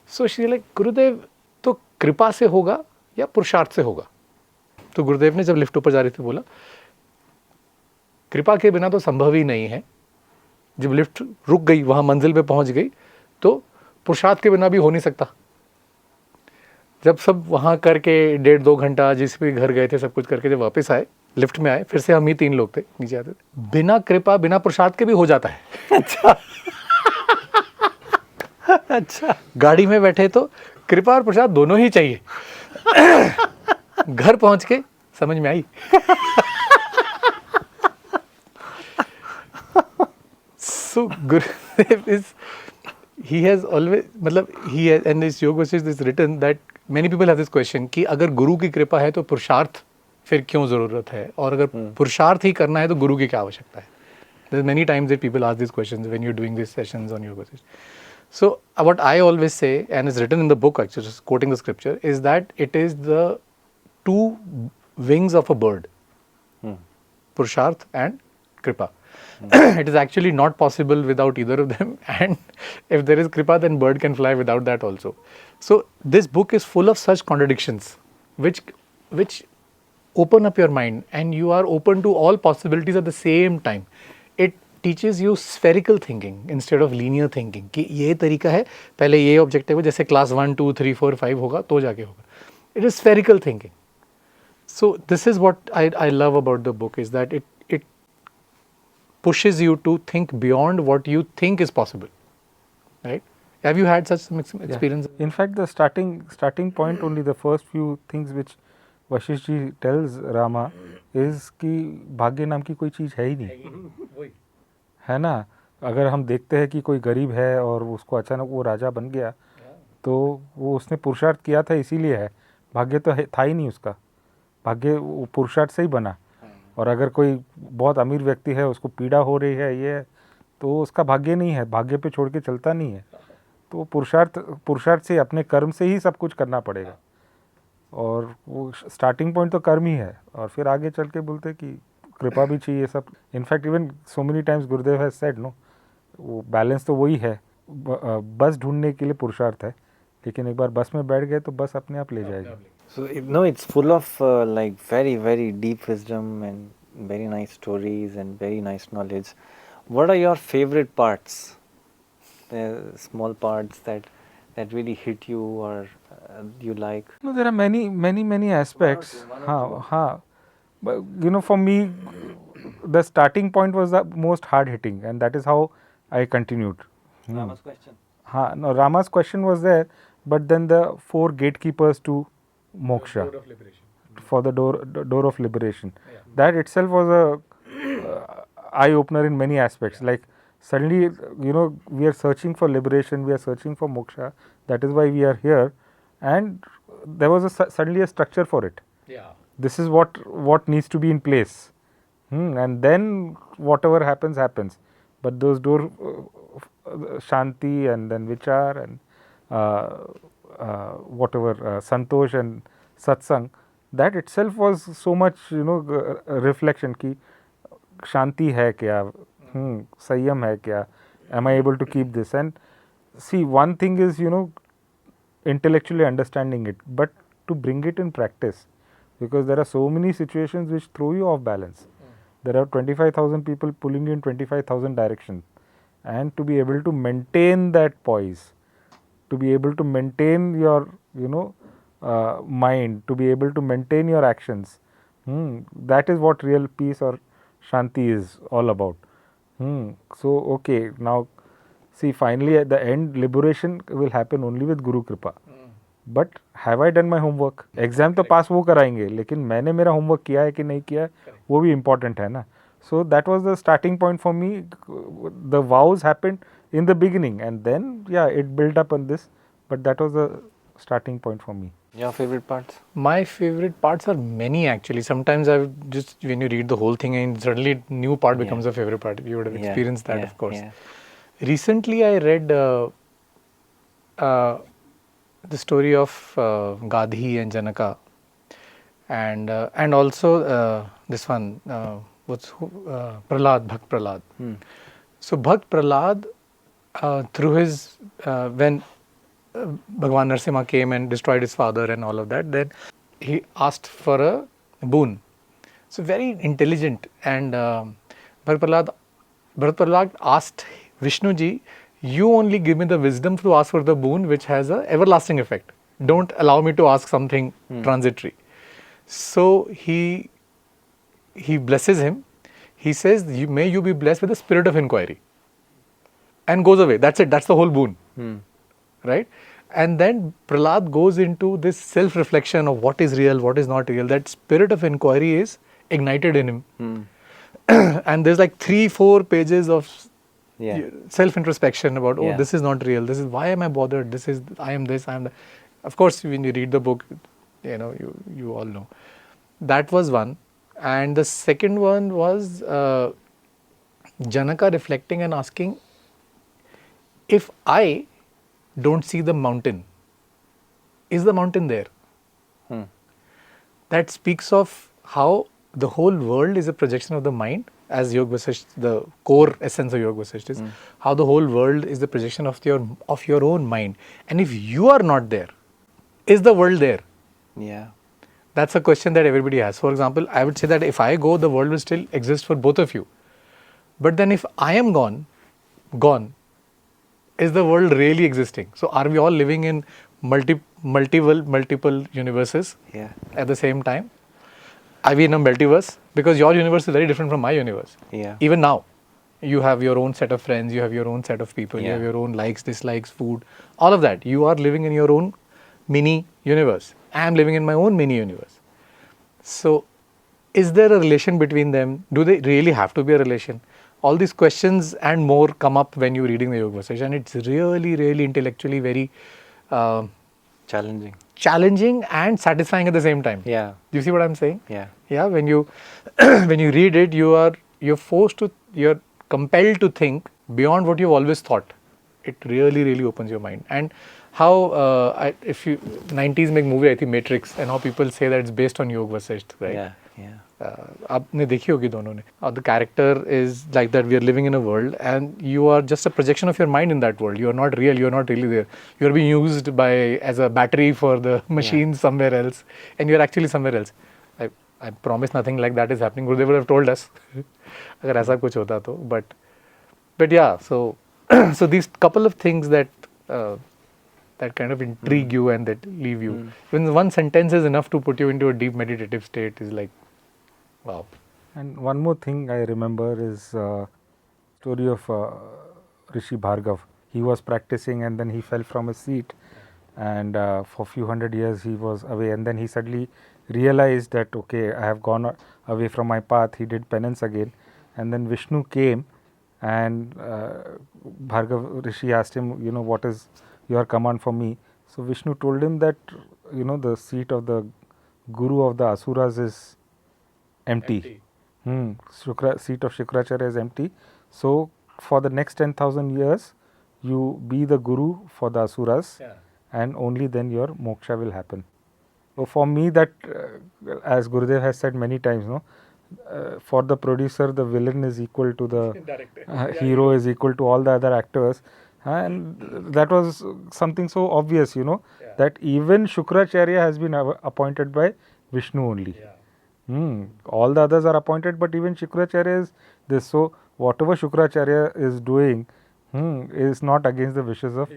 So she like, Gurudev, तो कृपा से होगा या पुरुषार्थ से होगा? तो गुरुदेव ने जब लिफ्ट ऊपर जा रही थी बोला, कृपा के बिना तो संभव ही नहीं है. जब लिफ्ट रुक गई, वहां मंजिल पे पहुंच गई, तो पुरुषार्थ के बिना भी हो नहीं सकता. जब सब वहां करके 1.5-2 घंटा जिस भी घर गए थे सब कुछ करके जब वापस आए, लिफ्ट में आए, फिर से हम ही 3 लोग थे नीचे आते थे, बिना कृपा बिना पुरुषार्थ के भी हो जाता है. अच्छा. अच्छा, गाड़ी में बैठे तो कृपा और प्रसाद दोनों ही चाहिए. घर पहुंच के समझ में आई. So Gurudev is, he has always, मतलब he has, and this Yog Vasishta is written that many people have this question कि अगर गुरु की कृपा है तो पुरुषार्थ फिर क्यों ज़रूरत है, और अगर पुरुषार्थ ही करना है तो गुरु की क्या आवश्यकता है. There's many times that people ask these questions when you're doing these sessions on Yoga Vasishta. So what I always say, and it's written in the book actually, just quoting the scripture, is that it is the two wings of a bird, Purusharth and Kripa. It is actually not possible without either of them, and if there is Kripa, then bird can fly without that also. So this book is full of such contradictions, which open up your mind, and you are open to all possibilities at the same time. It teaches you spherical thinking instead of linear thinking. कि ये तरीका है, पहले ये objective है, जैसे class 1, 2, 3, 4, 5 होगा तो जाके होगा. It is spherical thinking. So this is what I love about the book, is that it pushes you to think beyond what you think is possible. Right? Have you had such some experience? In fact, the starting point, only the first few things which Vasishta ji tells Rama is कि भाग्य नाम की कोई चीज़ है ही नहीं, है ना. अगर हम देखते हैं कि कोई गरीब है और उसको अचानक वो राजा बन गया, तो वो उसने पुरुषार्थ किया था इसीलिए है. भाग्य तो था ही नहीं उसका, भाग्य वो पुरुषार्थ से ही बना. और अगर कोई बहुत अमीर व्यक्ति है, उसको पीड़ा हो रही है, ये तो उसका भाग्य नहीं है, भाग्य पे छोड़ के चलता नहीं है. तो पुरुषार्थ से, अपने कर्म से ही सब कुछ करना पड़ेगा. और वो स्टार्टिंग पॉइंट तो कर्म ही है, और फिर आगे चल के बोलते कि कृपा भी चाहिए सब. In fact even so many times Gurudev has said, no, वो बैलेंस तो वही है. बस ढूंढने के लिए पुरुषार्थ है, लेकिन एक बार बस में बैठ गए तो बस अपने आप ले जाएगी. So no, it's full of like very deep wisdom and very nice stories and very nice knowledge. What are your favorite parts? The small parts that really hit you or you like? No, there are many aspects. हाँ. But you know, for me, the starting point was the most hard hitting, and that is how I continued. Rama's question. No, Rama's question was there, but then the 4 gatekeepers to moksha, for the door of liberation. Yeah. That itself was a eye opener in many aspects. Like suddenly, you know, we are searching for liberation, we are searching for moksha. That is why we are here, and there was suddenly a structure for it. Yeah. This is what needs to be in place, and then whatever happens. But those door, shanti and then vichar and whatever santosh and satsang, that itself was so much, you know, reflection ki shanti hai kya, sanyam hai kya, am I able to keep this? And see, one thing is, you know, intellectually understanding it, but to bring it in practice, because there are so many situations which throw you off balance. There are 25,000 people pulling you in 25,000 directions, and to be able to maintain that poise, to be able to maintain your, you know, mind, to be able to maintain your actions, that is what real peace or shanti is all about. So okay, now see, finally at the end, liberation will happen only with Guru Kripa. But have I done my homework? Exam तो पास वो कराएंगे, लेकिन मैंने मेरा homework किया है कि नहीं किया है, वो भी important है ना. So that was the starting point for me. The vows happened in the beginning, and then it built up on this. But that was the starting point for me. Your favorite parts? My favorite parts are many actually. Sometimes I just, when you read the whole thing, and suddenly new part becomes a favorite part. You would have experienced that, of course. Yeah. Recently, I read the story of Gadhi and Janaka, and also this one, Prahlad, Bhakt Prahlad. So Bhakt Prahlad, through his when Bhagwan Narasimha came and destroyed his father and all of that, then he asked for a boon. So very intelligent, and Bharat Prahlad asked Vishnuji, you only give me the wisdom to ask for the boon which has a everlasting effect. Don't allow me to ask something transitory. So he blesses him. He says, may you be blessed with the spirit of inquiry. And goes away. That's it. That's the whole boon. right? And then Prahlad goes into this self-reflection of what is real, what is not real. That spirit of inquiry is ignited in him. And there's like 3-4 pages of self-introspection about, oh, this is not real. This is, why am I bothered? This is, I am this, I am that. Of course, when you read the book, you all know. That was one. And the second one was Janaka reflecting and asking, if I don't see the mountain, is the mountain there? That speaks of how the whole world is a projection of the mind, as Yog Vasishta, the core essence of Yog Vasishta is, how the whole world is the projection of your own mind. And if you are not there, is the world there? Yeah. That's a question that everybody has. For example, I would say that if I go, the world will still exist for both of you. But then if I am gone, is the world really existing? So are we all living in multiple universes at the same time? Are we in a multiverse? Because your universe is very different from my universe. Even now, you have your own set of friends, you have your own set of people, you have your own likes, dislikes, food, all of that. You are living in your own mini universe. I am living in my own mini universe. So, is there a relation between them? Do they really have to be a relation? All these questions and more come up when you're reading the Yog Vasishta, and it's really, really intellectually very challenging and satisfying at the same time. Yeah. Do you see what I'm saying? Yeah. Yeah. When you when you read it, you're compelled to think beyond what you've always thought. It really, really opens your mind. And how if you 90s make movie, I think Matrix, and how people say that it's based on Yog Vasishta, right? Yeah. आपने देखी होगी दोनों ने. The character is like that. We are living in a world, and you are just a projection of your mind in that world. You are not real. You are not really there. You are being used as a battery for the machine somewhere else, and you are actually somewhere else. I promise nothing like that is happening. Gurudev would have told us अगर ऐसा कुछ होता तो. But yeah. So so these couple of things that kind of intrigue you and that leave you. When one sentence is enough to put you into a deep meditative state, is like, wow. And one more thing I remember is story of Rishi Bhargav. He was practicing and then he fell from a seat, and for a few hundred years he was away, and then he suddenly realized that, okay, I have gone away from my path. He did penance again, and then Vishnu came, and Bhargav Rishi asked him, what is your command for me? So Vishnu told him that, the seat of the guru of the asuras is empty. Seat of Shukracharya is empty. So for the next 10,000 years, you be the guru for the asuras, and only then your moksha will happen. So for me, that as Gurudev has said many times, for the producer, the villain is equal to the hero, is equal to all the other actors. And that was something so obvious, that even Shukracharya has been appointed by Vishnu only. All the others are appointed, but even Shukracharya is this. So whatever Shukracharya is doing is not against the wishes of.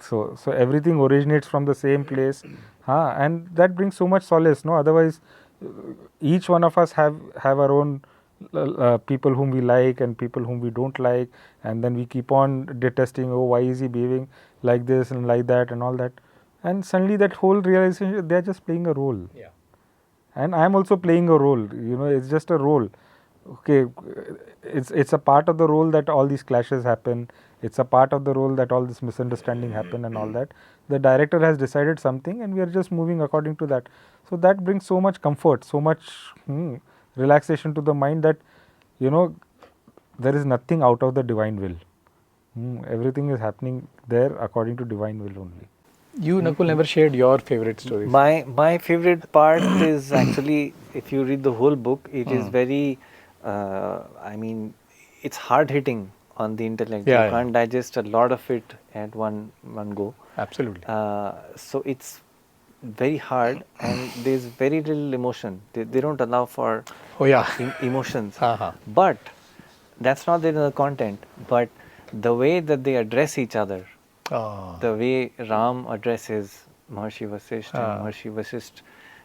So everything originates from the same place, and that brings so much solace. No, otherwise, each one of us have our own people whom we like and people whom we don't like, and then we keep on detesting. Oh, why is he behaving like this and like that and all that? And suddenly that whole realization, they are just playing a role. And I am also playing a role. It's just a role. Okay, it's a part of the role that all these clashes happen. It's a part of the role that all this misunderstanding happen and all that. The director has decided something, and we are just moving according to that. So that brings so much comfort, so much relaxation to the mind that there is nothing out of the divine will. Everything is happening there according to divine will only. You, Nakul, never shared your favorite stories. My favorite part is actually, if you read the whole book, it is very, it's hard hitting on the intellect. You can't digest a lot of it at one go. Absolutely. So it's very hard, and there's very little emotion. They don't allow for emotions. But that's not there in the content. But the way that they address each other, the way Ram addresses Maharshi Vasishta, and Maharshi Vasishta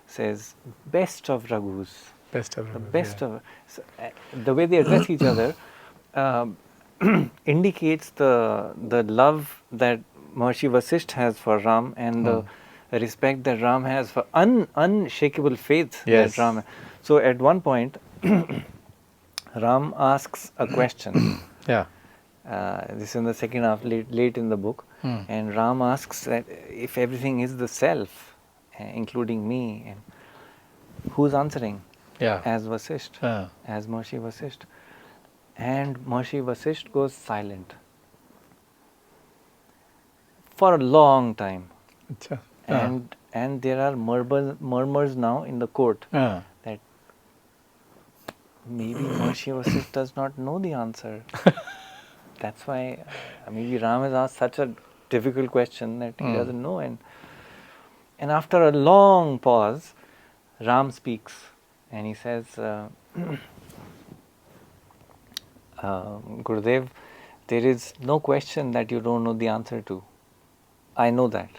says, best of Raghus. The way they address each other indicates the love that Maharshi Vasishta has for Ram and the respect that Ram has for unshakable faith Yes. that Ram. So at one point, Ram asks a question. Yeah. This is in the second half, late in the book, and Ram asks that if everything is the self, including me, and who's answering? Yeah. As Vasishta, as Maharshi Vasishta. And Maharshi Vasishta goes silent for a long time. Achha. And there are murmurs now in the court that maybe Maharshi Vasishta does not know the answer. That's why maybe Ram has asked such a difficult question that he doesn't know. And after a long pause, Ram speaks and he says, Gurudev, there is no question that you don't know the answer to. I know that.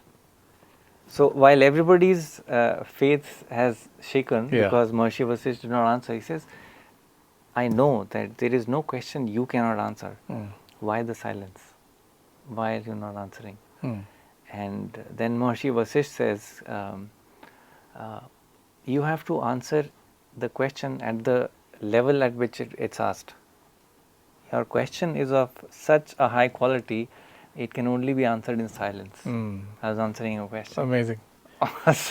So while everybody's faith has shaken because Maharshi Vasishta did not answer, he says, I know that there is no question you cannot answer. Why the silence? Why are you not answering? And then Maharshi Vasishta says, you have to answer the question at the level at which it's asked. Your question is of such a high quality, it can only be answered in silence. I was answering a question. Amazing.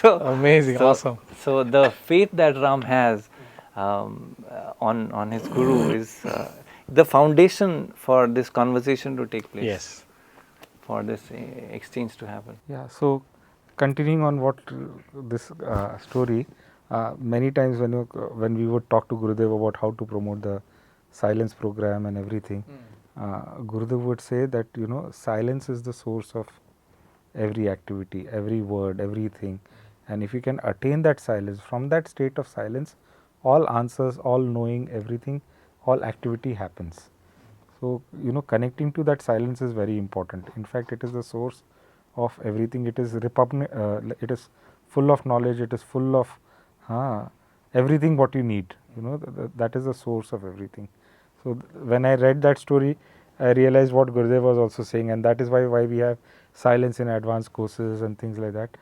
Amazing, awesome. So the faith that Ram has on his Guru is the foundation for this conversation to take place. Yes. For this exchange to happen. Yeah, so continuing on what this story, many times when we would talk to Gurudev about how to promote the silence program and everything, Gurudev would say that silence is the source of every activity, every word, everything, and if you can attain that silence, from that state of silence, all answers, all knowing, everything, all activity happens. So, connecting to that silence is very important. In fact, it is the source of everything. It is it is full of knowledge. It is full of everything what you need. That is the source of everything. So, when I read that story, I realized what Gurudev was also saying, and that is why we have silence in advanced courses and things like that,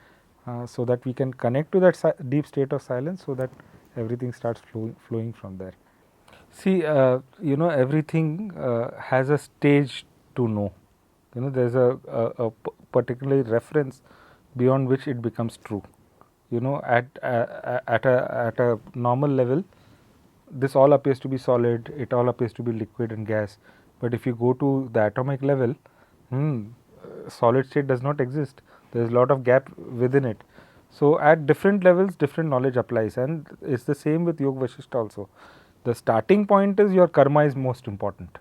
so that we can connect to that deep state of silence, so that everything starts flowing from there. See, everything has a stage to know. There's a particular reference beyond which it becomes true. At a normal level, this all appears to be solid, it all appears to be liquid and gas. But if you go to the atomic level, solid state does not exist. There is a lot of gap within it. So at different levels, different knowledge applies, and it's the same with Yog Vasishta also. The starting point is your karma is most important.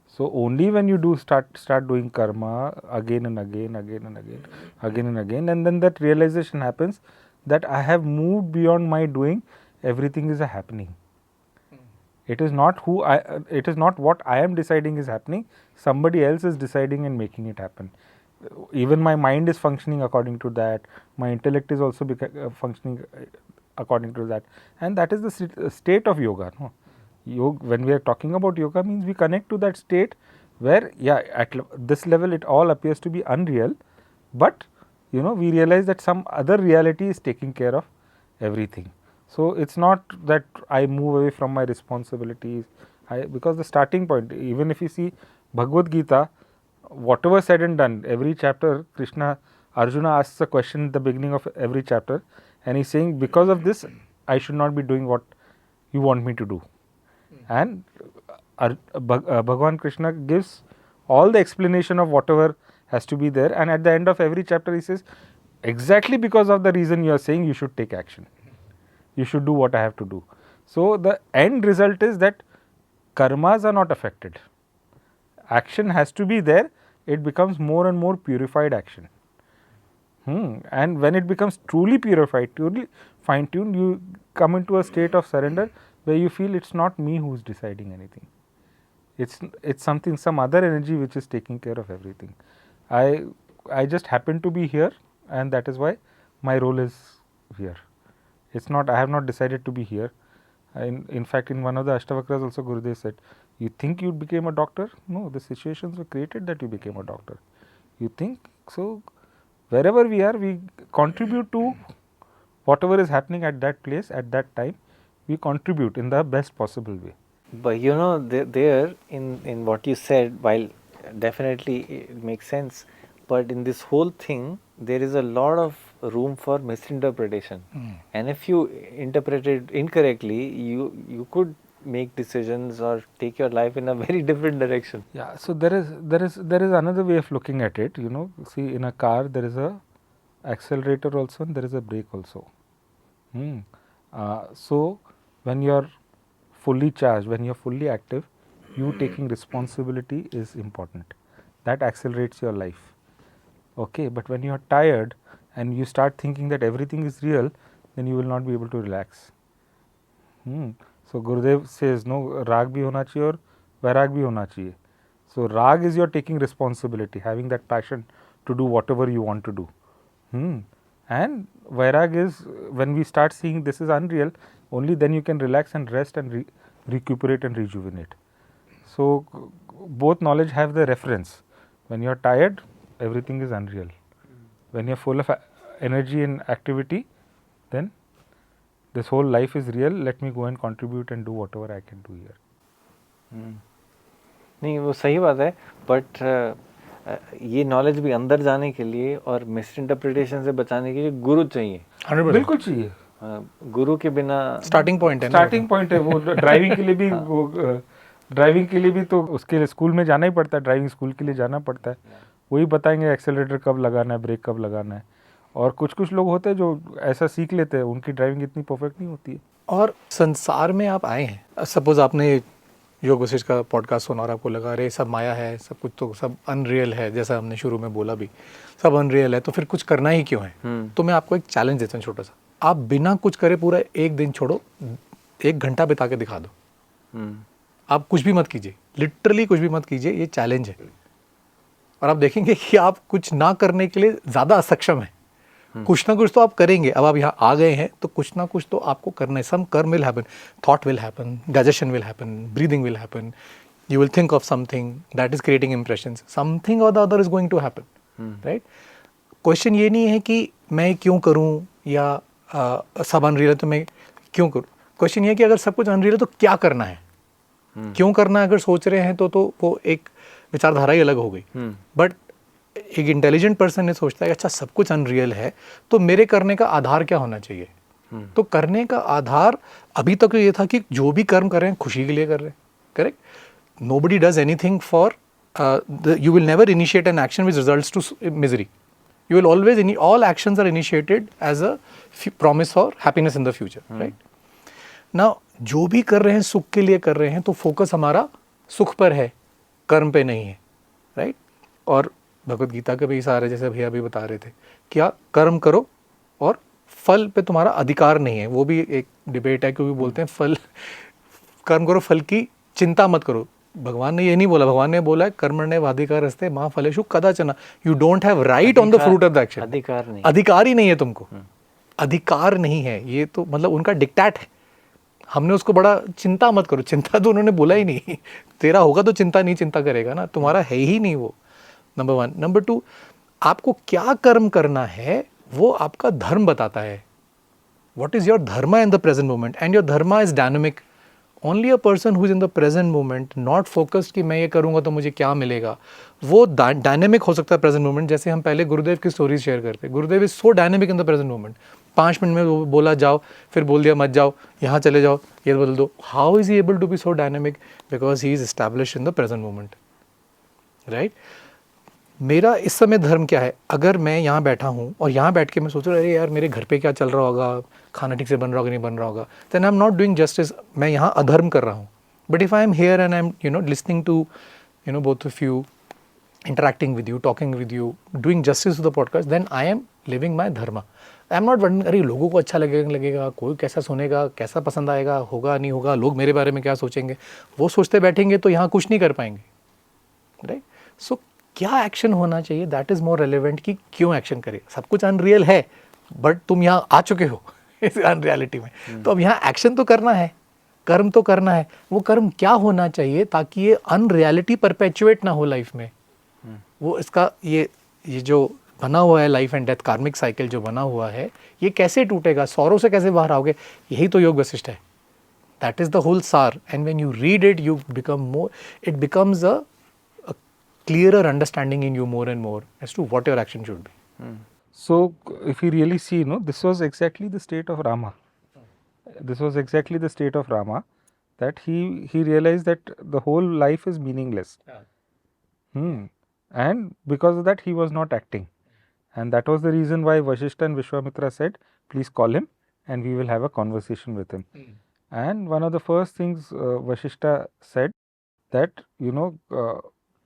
So only when you do start doing karma again and again, and then that realization happens that I have moved beyond my doing. Everything is a happening. It is not it is not what I am deciding is happening. Somebody else is deciding and making it happen. Even my mind is functioning according to that. My intellect is also functioning according to that, and that is the state of yoga. No? When we are talking about yoga, means we connect to that state where, at this level it all appears to be unreal, but we realize that some other reality is taking care of everything. So it's not that I move away from my responsibilities, because the starting point, even if you see Bhagavad Gita, whatever said and done, every chapter Arjuna asks a question at the beginning of every chapter, and he's saying, because of this I should not be doing what you want me to do. And Bhagavan Krishna gives all the explanation of whatever has to be there, and at the end of every chapter he says, exactly because of the reason you are saying, you should take action. You should do what I have to do. So the end result is that karmas are not affected. Action has to be there. It becomes more and more purified action. And when it becomes truly purified, truly fine-tuned, you come into a state of surrender where you feel it's not me who's deciding anything. It's some other energy which is taking care of everything. I just happen to be here, and that is why my role is here. It's not, I have not decided to be here. In fact, in one of the Ashtavakras also Gurudev said, you think you became a doctor? No, the situations were created that you became a doctor. You think so? Wherever we are, we contribute to whatever is happening at that place at that time. We contribute in the best possible way. But you know, there in what you said, while definitely it makes sense, but in this whole thing, there is a lot of room for misinterpretation. And if you interpret it incorrectly, you could make decisions or take your life in a very different direction. Yeah. So there is another way of looking at it. You know, see, in a car there is a accelerator also and there is a brake also. So when you are fully charged, when you are fully active, you taking responsibility is important. That accelerates your life. Okay, but when you are tired and you start thinking that everything is real, then you will not be able to relax. So Gurudev says, no, rag bhi hona chahiye aur vairag bhi hona chahiye. So rag is your taking responsibility, having that passion to do whatever you want to do. And vairag is when we start seeing this is unreal, only then you can relax and rest and recuperate and rejuvenate. So both knowledge have the reference. When you are tired, everything is unreal. When you are full of energy and activity, then this whole life is real. Let me go and contribute and do whatever I can do here. नहीं, वो सही बात है, but ये knowledge भी अंदर जाने के लिए और मिस इंटरप्रिटेशन से बचाने के लिए गुरु चाहिए. 100%. बिल्कुल चाहिए. गुरु के बिना स्टार्टिंग पॉइंट है. वो ड्राइविंग के लिए भी ड्राइविंग के लिए भी तो उसके लिए स्कूल में जाना ही पड़ता है. ड्राइविंग स्कूल के लिए जाना पड़ता है. वही बताएंगे एक्सेलरेटर कब लगाना है, ब्रेक कब लगाना है. और कुछ लोग होते हैं जो ऐसा सीख लेते हैं, उनकी ड्राइविंग इतनी परफेक्ट नहीं होती है. और संसार में आप आए हैं, सपोज आपने योग वशिष्ठ का पॉडकास्ट सुना और आपको लगा अरे सब माया है, सब कुछ तो सब अनरियल है, जैसा हमने शुरू में बोला भी सब अनरियल है, तो फिर कुछ करना ही क्यों है. तो मैं आपको एक चैलेंज देता हूँ छोटा सा. आप बिना कुछ करे पूरा एक दिन छोड़ो, 1 घंटा बिता के दिखा दो. आप कुछ भी मत कीजिए, लिटरली कुछ भी मत कीजिए, ये चैलेंज है. और आप देखेंगे कि आप कुछ ना करने के लिए ज़्यादा असक्षम है. कुछ ना कुछ तो आप करेंगे. अब आप यहाँ आ गए हैं तो कुछ ना कुछ तो आपको करना है. Some karma will happen, thought will happen, digestion will happen, breathing will happen, you will think of something that is creating impressions, something और the other is going to happen. Right. Question ये नहीं है कि मैं क्यों करूँ या सब अनरियल है तो मैं क्यों करूँ. क्वेश्चन ये है कि अगर सब कुछ अनरियल है तो क्या करना है, क्यों करना है. अगर सोच रहे हैं तो वो एक विचारधारा ही अलग हो गई. बट एक इंटेलिजेंट पर्सन ने सोचता है कि अच्छा सब कुछ अनरियल है तो मेरे करने का आधार क्या होना चाहिए. तो करने का आधार अभी तक ये था कि जो भी कर्म कर रहे हैं खुशी के लिए कर रहे हैं. Correct. Nobody does anything for you will never initiate an action which results to misery. You will always, all actions are initiated as a promise for happiness in the future, right? Now, जो भी कर रहे हैं सुख के लिए कर रहे हैं तो फोकस हमारा सुख पर है, कर्म पे नहीं है, right? और भगवत गीता के भी सारे जैसे भैया भी बता रहे थे क्या कर्म करो और फल पे तुम्हारा अधिकार नहीं है. वो भी एक डिबेट है क्योंकि बोलते हैं फल कर्म करो, फल की चिंता मत करो. भगवान ने ये नहीं बोला. भगवान ने बोला है कर्मण्य वाधिकारस्ते मा फलेषु कदाचन. You don't have right on the fruit of the action. अधिकार नहीं, अधिकार ही नहीं है तुमको. अधिकार नहीं है. ये तो मतलब उनका डिक्टेट है. हमने उसको बड़ा चिंता मत करो. चिंता तो उन्होंने बोला ही नहीं. तेरा होगा तो चिंता नहीं चिंता करेगा ना. तुम्हारा है ही नहीं वो. नंबर 1. नंबर 2, आपको क्या कर्म करना है वो आपका धर्म बताता है. What is your Dharma in the present moment. And your Dharma is dynamic. Only a person who is in the present moment, not focused कि मैं ये करूँगा तो मुझे क्या मिलेगा. वो डायनेमिक हो सकता है प्रेजेंट मोमेंट. जैसे हम पहले गुरुदेव की स्टोरीज शेयर करते हैं. गुरुदेव is so dynamic in the present moment. 5 minute में वो बोला जाओ, फिर बोल दिया मत जाओ, यहाँ चले जाओ, ये बदल दो. How is he able to be so dynamic? Because he is established in the present moment. Right. मेरा इस समय धर्म क्या है? अगर मैं यहाँ बैठा हूँ और यहाँ बैठ के मैं सोच रहा हूँ अरे यार मेरे घर पे क्या चल रहा होगा, खाना ठीक से बन रहा होगा नहीं बन रहा होगा, then I am not doing justice. मैं यहाँ अधर्म कर रहा हूँ. But if I am here and I am listening to both of you, interacting with you, talking with you, doing justice to the podcast, then I am living my dharma. I am not wondering अरे लोगों को अच्छा लगेगा, कोई कैसा सुनेगा, कैसा पसंद आएगा, होगा नहीं होगा, लोग मेरे बारे में क्या सोचेंगे. वो सोचते बैठेंगे तो यहाँ कुछ नहीं कर पाएंगे. राइट. सो क्या एक्शन होना चाहिए, दैट इज़ मोर रेलिवेंट कि क्यों एक्शन करें. सब कुछ अनरियल है बट तुम यहाँ आ चुके हो इस अनरियलिटी में, तो अब यहाँ एक्शन तो करना है, कर्म तो करना है. वो कर्म क्या होना चाहिए ताकि ये अनरियलिटी परपेचुएट ना हो लाइफ में. वो इसका ये ये जो बना हुआ है लाइफ एंड डेथ कार्मिक साइकिल जो बना हुआ है, ये कैसे टूटेगा, सौरों से कैसे बाहर आओगे, यही तो योग वशिष्ठ है. That is the whole sar, and when you read it, you become more. It becomes a clearer understanding in you more and more as to what your action should be. So, if you really see, this was exactly the state of Rama. This was exactly the state of Rama, that he realized that the whole life is meaningless. And because of that, he was not acting. And that was the reason why Vasishta and Vishwamitra said, please call him and we will have a conversation with him. And one of the first things Vasishta said that,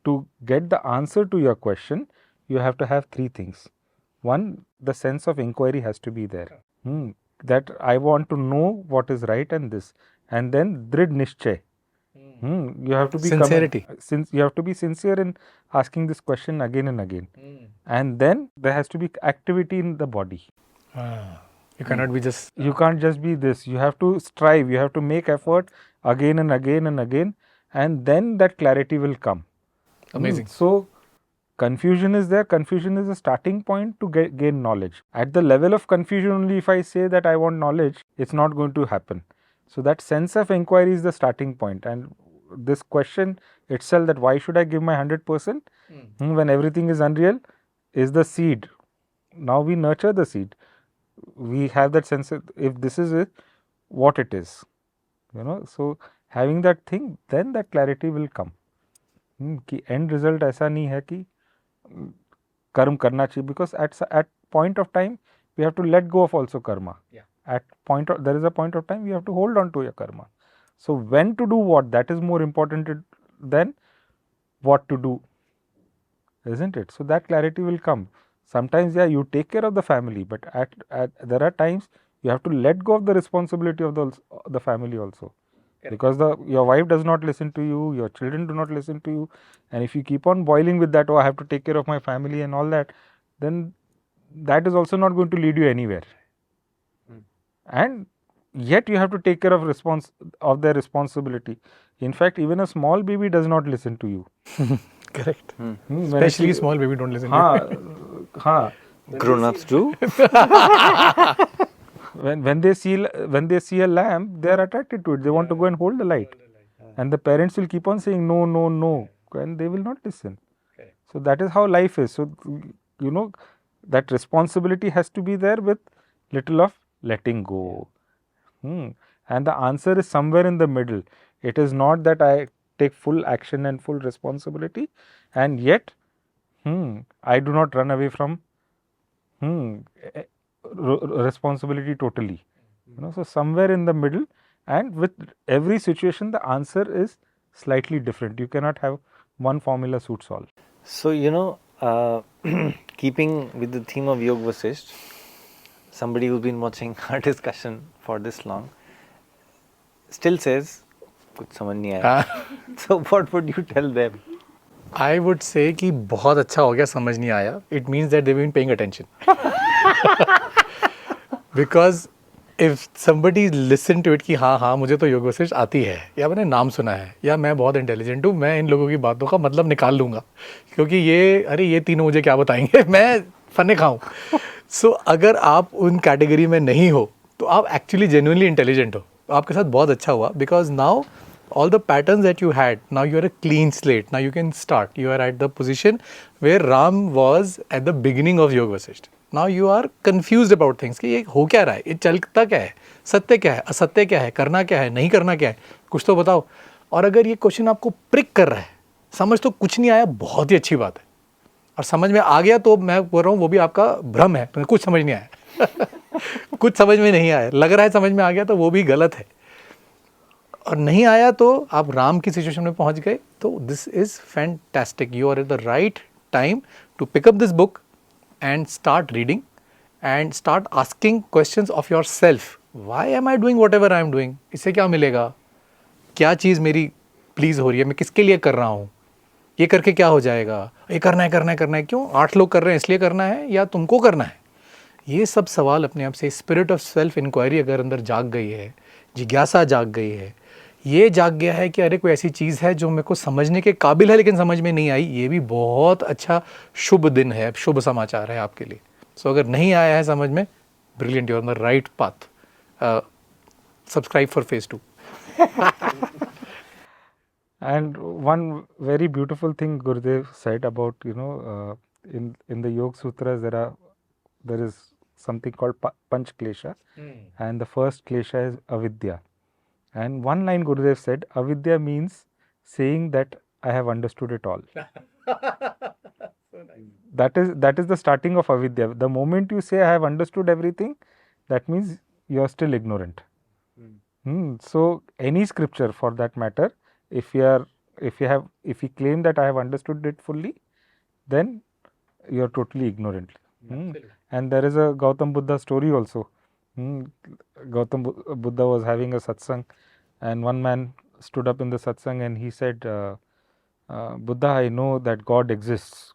to get the answer to your question, you have to have three things. One, the sense of inquiry has to be there. That I want to know what is right and this. And then Drid Nishchay. You have to be Sincerity. You have to be sincere in asking this question again and again. And then there has to be activity in the body. You cannot be just... You can't just be this. You have to strive. You have to make effort again and again and again. And then that clarity will come. Amazing. So, confusion is there. Confusion is a starting point to gain knowledge. At the level of confusion only, if I say that I want knowledge, it's not going to happen. So, that sense of inquiry is the starting point. And this question itself, that why should I give my 100% when everything is unreal, is the seed. Now we nurture the seed. We have that sense of, if this is it, what it is. So having that thing, then that clarity will come. कि end result ऐसा नहीं है कि कर्म करना चाहिए, because at point of time we have to let go of also karma. There is a point of time we have to hold on to your karma. So when to do what, that is more important than what to do, isn't it? So that clarity will come. Sometimes, you take care of the family, but there are times you have to let go of the responsibility of the family also. Because your wife does not listen to you, your children do not listen to you, and if you keep on boiling with that, I have to take care of my family and all that, then that is also not going to lead you anywhere. And yet you have to take care of their responsibility. In fact, even a small baby does not listen to you. Correct. Especially small baby don't listen to you. Grown-ups do. When they see a lamp, they are attracted to it. They want to go and hold the light. And the parents will keep on saying no, no, no, and they will not listen. So that is how life is. So, that responsibility has to be there with little of letting go. And the answer is somewhere in the middle. It is not that I take full action and full responsibility, and yet I do not run away from responsibility totally. So somewhere in the middle, and with every situation the answer is slightly different. You cannot have one formula suits all. So, keeping with the theme of Yog Vasishta, somebody who's been watching our discussion for this long still says, कुछ समझ नहीं आया. So what would you tell them? I would say कि बहुत अच्छा हो गया, समझ नहीं आया. It means that they've been paying attention. Because if somebody listen to it कि हाँ मुझे तो योग वशिष्ठ आती है, या मैंने नाम सुना है, या मैं बहुत इंटेलिजेंट हूँ, मैं इन लोगों की बातों का मतलब निकाल लूँगा, क्योंकि ये तीनों मुझे क्या बताएंगे, मैं फन्ने खाऊँ. सो अगर आप उन कैटेगरी में नहीं हो तो आप एक्चुअली जेन्युइनली इंटेलिजेंट हो. आपके साथ बहुत अच्छा हुआ, because now all the patterns that you had, now you are a clean slate. Now you can start. You are at the position where Ram was at the beginning of Yog Vasishta. Now you are confused about things कि ये हो क्या रहा है, ये चलता क्या है, सत्य क्या है, असत्य क्या है, करना क्या है, नहीं करना क्या है, कुछ तो बताओ. और अगर ये क्वेश्चन आपको प्रिक कर रहा है, समझ तो कुछ नहीं आया, बहुत ही अच्छी बात है. और समझ में आ गया तो मैं बोल रहा हूँ वो भी आपका भ्रम है, कुछ समझ नहीं आया. कुछ समझ में नहीं आया, लग रहा है समझ में आ गया तो वो भी गलत है. और नहीं आया तो आप राम की सिचुएशन में पहुंच गए, तो this is fantastic. You are at the right time to pick up this book and start reading and start asking questions of yourself. Why am I doing whatever I am doing, इससे क्या मिलेगा, क्या चीज़ मेरी please हो रही है, मैं किसके लिए कर रहा हूँ, ये करके क्या हो जाएगा, ये करना है करना है करना है, क्यों 8 लोग कर रहे हैं इसलिए करना है या तुमको करना है. ये सब सवाल अपने आप से, स्पिरिट ऑफ सेल्फ इंक्वायरी अगर अंदर जाग गई है, जिज्ञासा जाग गई है, ये जाग गया है कि अरे कोई ऐसी चीज़ है जो मेरे को समझने के काबिल है लेकिन समझ में नहीं आई, ये भी बहुत अच्छा शुभ दिन है, शुभ समाचार है आपके लिए. सो अगर नहीं आया है समझ में, brilliant, you are on the right path. Subscribe for phase 2. And one very beautiful thing Gurudev said about, in the Yoga Sutras there is something called Panch Klesha, and the first Klesha is avidya. And one line Gurudev said, avidya means saying that I have understood it all. That is the starting of avidya. The moment you say I have understood everything, that means you are still ignorant. So any scripture for that matter, if you claim that I have understood it fully, then you are totally ignorant. And there is a Gautam Buddha story also. Gautam Buddha was having a satsang, and one man stood up in the satsang and he said, Buddha, I know that God exists.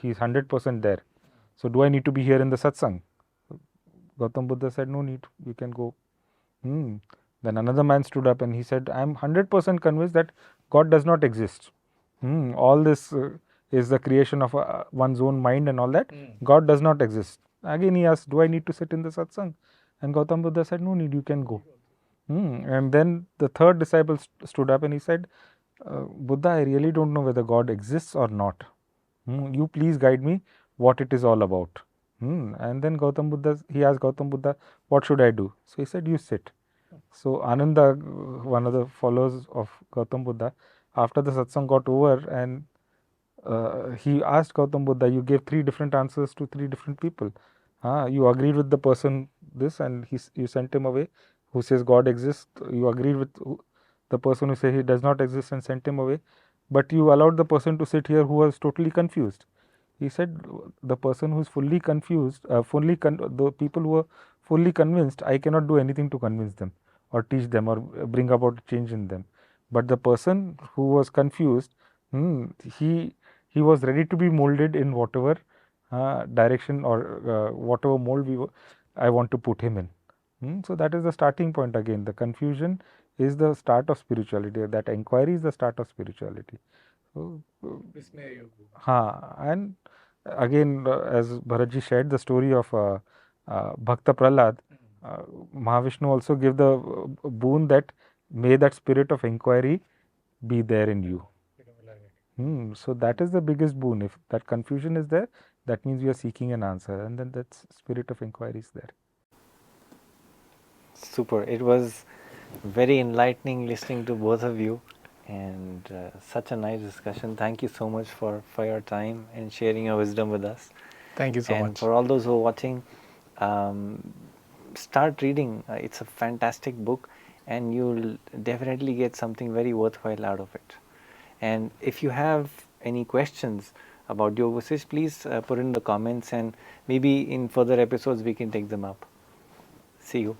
He's 100% there. So do I need to be here in the satsang? Gautam Buddha said, no need, you can go. Then another man stood up and he said, I am 100% convinced that God does not exist. All this is the creation of one's own mind and all that. God does not exist. Again he asked, do I need to sit in the satsang? And Gautam Buddha said, no need, you can go. And then the third disciple stood up and he said, Buddha, I really don't know whether God exists or not. You please guide me what it is all about. And then he asked Gautam Buddha, what should I do? So he said, you sit. So Ananda, one of the followers of Gautam Buddha, after the satsang got over, and he asked Gautam Buddha, you gave 3 different answers to 3 different people. You agreed with the person this, and you sent him away, who says God exists. You agreed with the person who says he does not exist and sent him away. But you allowed the person to sit here who was totally confused. He said, the person who is fully confused, the people who are fully convinced, I cannot do anything to convince them or teach them or bring about a change in them. But the person who was confused, he was ready to be molded in whatever direction or whatever mold I want to put him in. So that is the starting point again. The confusion is the start of spirituality. That inquiry is the start of spirituality. So, and again, as Bharatji shared the story of Bhakta Prahlad, Mahavishnu also gave the boon that may that spirit of inquiry be there in you. So that is the biggest boon. If that confusion is there, that means you are seeking an answer, and then that spirit of inquiry is there. Super. It was very enlightening listening to both of you, and such a nice discussion. Thank you so much for your time and sharing your wisdom with us. Thank you so and much. for all those who are watching, start reading. It's a fantastic book, and you'll definitely get something very worthwhile out of it. And if you have any questions about Yog Vasishta, please put in the comments, and maybe in further episodes we can take them up. See you.